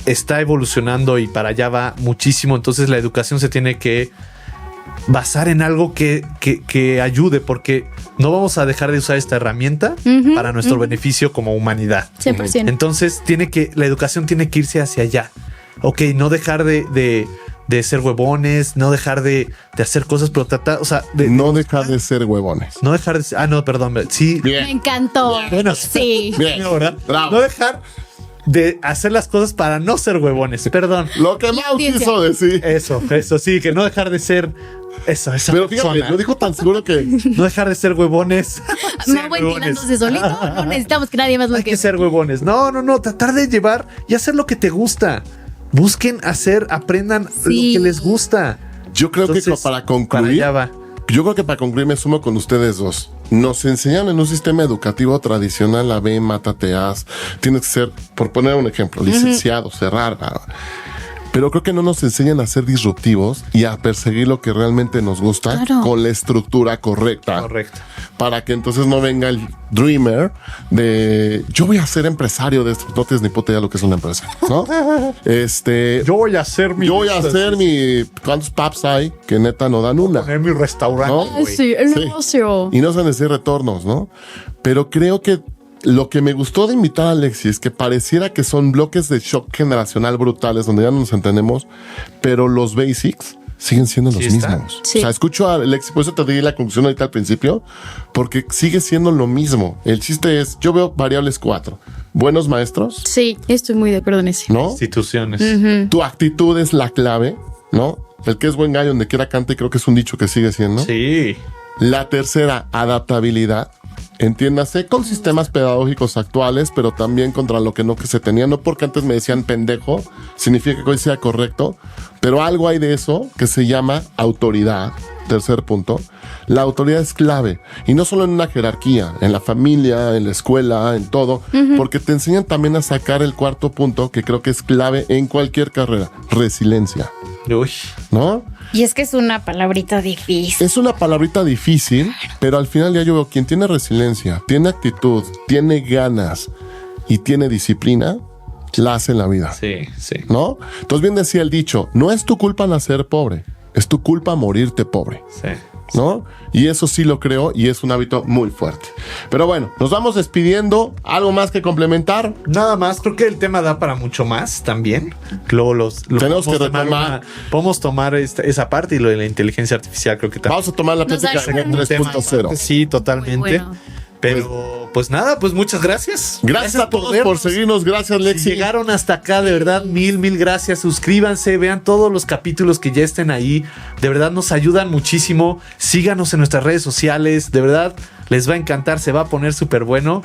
está evolucionando y para allá va muchísimo. Entonces la educación se tiene que basar en algo que ayude, porque no vamos a dejar de usar esta herramienta Ujú, para nuestro beneficio como humanidad. 100%. Entonces la educación tiene que irse hacia allá. Ok, no dejar de ser huevones, no dejar de hacer cosas, pero tratar, o sea, No dejar de ser huevones. no dejar de ser, no, perdón, sí. Me Bien. encantó. Bueno, Sí. Bien. ¿verdad? Bravo. No dejar de hacer las cosas para no ser huevones. Perdón. Lo que Mau quiso decir. Eso, sí, que no dejar de ser esa Pero persona. fíjate, lo dijo tan seguro que No dejar de ser huevones. No, Ser ventilándose solito. No necesitamos que nadie más lo Hay que ser huevones. No, tratar de llevar y hacer lo que te gusta. Busquen hacer, aprendan Sí. lo que les gusta. yo creo Entonces, que para concluir, allá va. yo creo que para concluir me sumo con ustedes dos. Nos enseñan en un sistema educativo tradicional a ve, mátate, haz. Tienes que ser, por poner un ejemplo, licenciado, cerrar. Pero creo que no nos enseñan a ser disruptivos y a perseguir lo que realmente nos gusta Claro. con la estructura correcta. Correcto. Para que entonces no venga el dreamer de yo voy a ser empresario de esto. No tienes ni puta idea lo que es una empresa, ¿no? Yo voy a hacer mi. Yo voy a hacer mi. ¿Cuántos pubs hay que neta no dan una? Poner mi restaurante. ¿No? Ay, sí, el Sí. negocio. Y no se necesitan retornos, ¿no? Pero creo que lo que me gustó de invitar a Alexis es que pareciera que son bloques de shock generacional brutales donde ya no nos entendemos, pero los basics siguen siendo los Sí está. mismos. Sí. O sea, escucho a Alexis, por eso te di la conclusión ahorita al principio, porque sigue siendo lo mismo. El chiste es, yo veo variables 4. Buenos maestros, Sí, estoy muy de acuerdo en eso. ¿no? Instituciones. Tu actitud es la clave, ¿no? El que es buen gallo donde quiera canta y creo que es un dicho que sigue siendo. Sí. La tercera, adaptabilidad. Entiéndase con sistemas pedagógicos actuales, pero también contra lo que no que se tenía. No porque antes me decían pendejo, significa que hoy sea correcto, pero algo hay de eso que se llama autoridad. Tercer punto. La autoridad es clave. Y no solo en una jerarquía, en la familia, en la escuela, en todo, porque te enseñan también a sacar el cuarto punto que creo que es clave en cualquier carrera. Resiliencia, Uy. ¿no? Y es que es una palabrita difícil. Es una palabrita difícil, pero al final ya yo veo quien tiene resiliencia, tiene actitud, tiene ganas y tiene disciplina, la hace en la vida, Sí, sí. ¿no? Entonces bien decía el dicho, no es tu culpa nacer pobre, es tu culpa morirte pobre, Sí. ¿no? Y eso sí lo creo y es un hábito muy fuerte. Pero bueno, nos vamos despidiendo. ¿Algo más que complementar? Nada más, creo que el tema da para mucho más también. Luego Tenemos que retomar. Podemos tomar esa parte y lo de la inteligencia artificial, creo que también. Vamos a tomar la Nos plática ayuda en mucho. 3.0. Sí, totalmente. Muy bueno. Pero pues nada, pues muchas gracias. Gracias a todos por vernos. seguirnos. Gracias, Si Lexi. llegaron hasta acá, de verdad, mil gracias. Suscríbanse, vean todos los capítulos que ya estén ahí. De verdad nos ayudan muchísimo. Síganos en nuestras redes sociales. De verdad, les va a encantar, se va a poner súper bueno.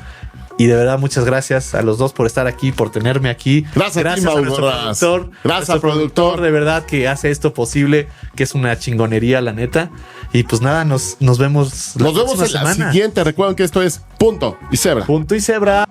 Y de verdad, muchas gracias a los dos por estar aquí, por tenerme aquí. Gracias a ti, Mau nuestro Borras. productor. Gracias nuestro al productor. de verdad, que hace esto posible, que es una chingonería, la neta. Y pues nada, nos vemos Nos vemos en la siguiente. Recuerden que esto es Punto y Cebra. Punto y Cebra.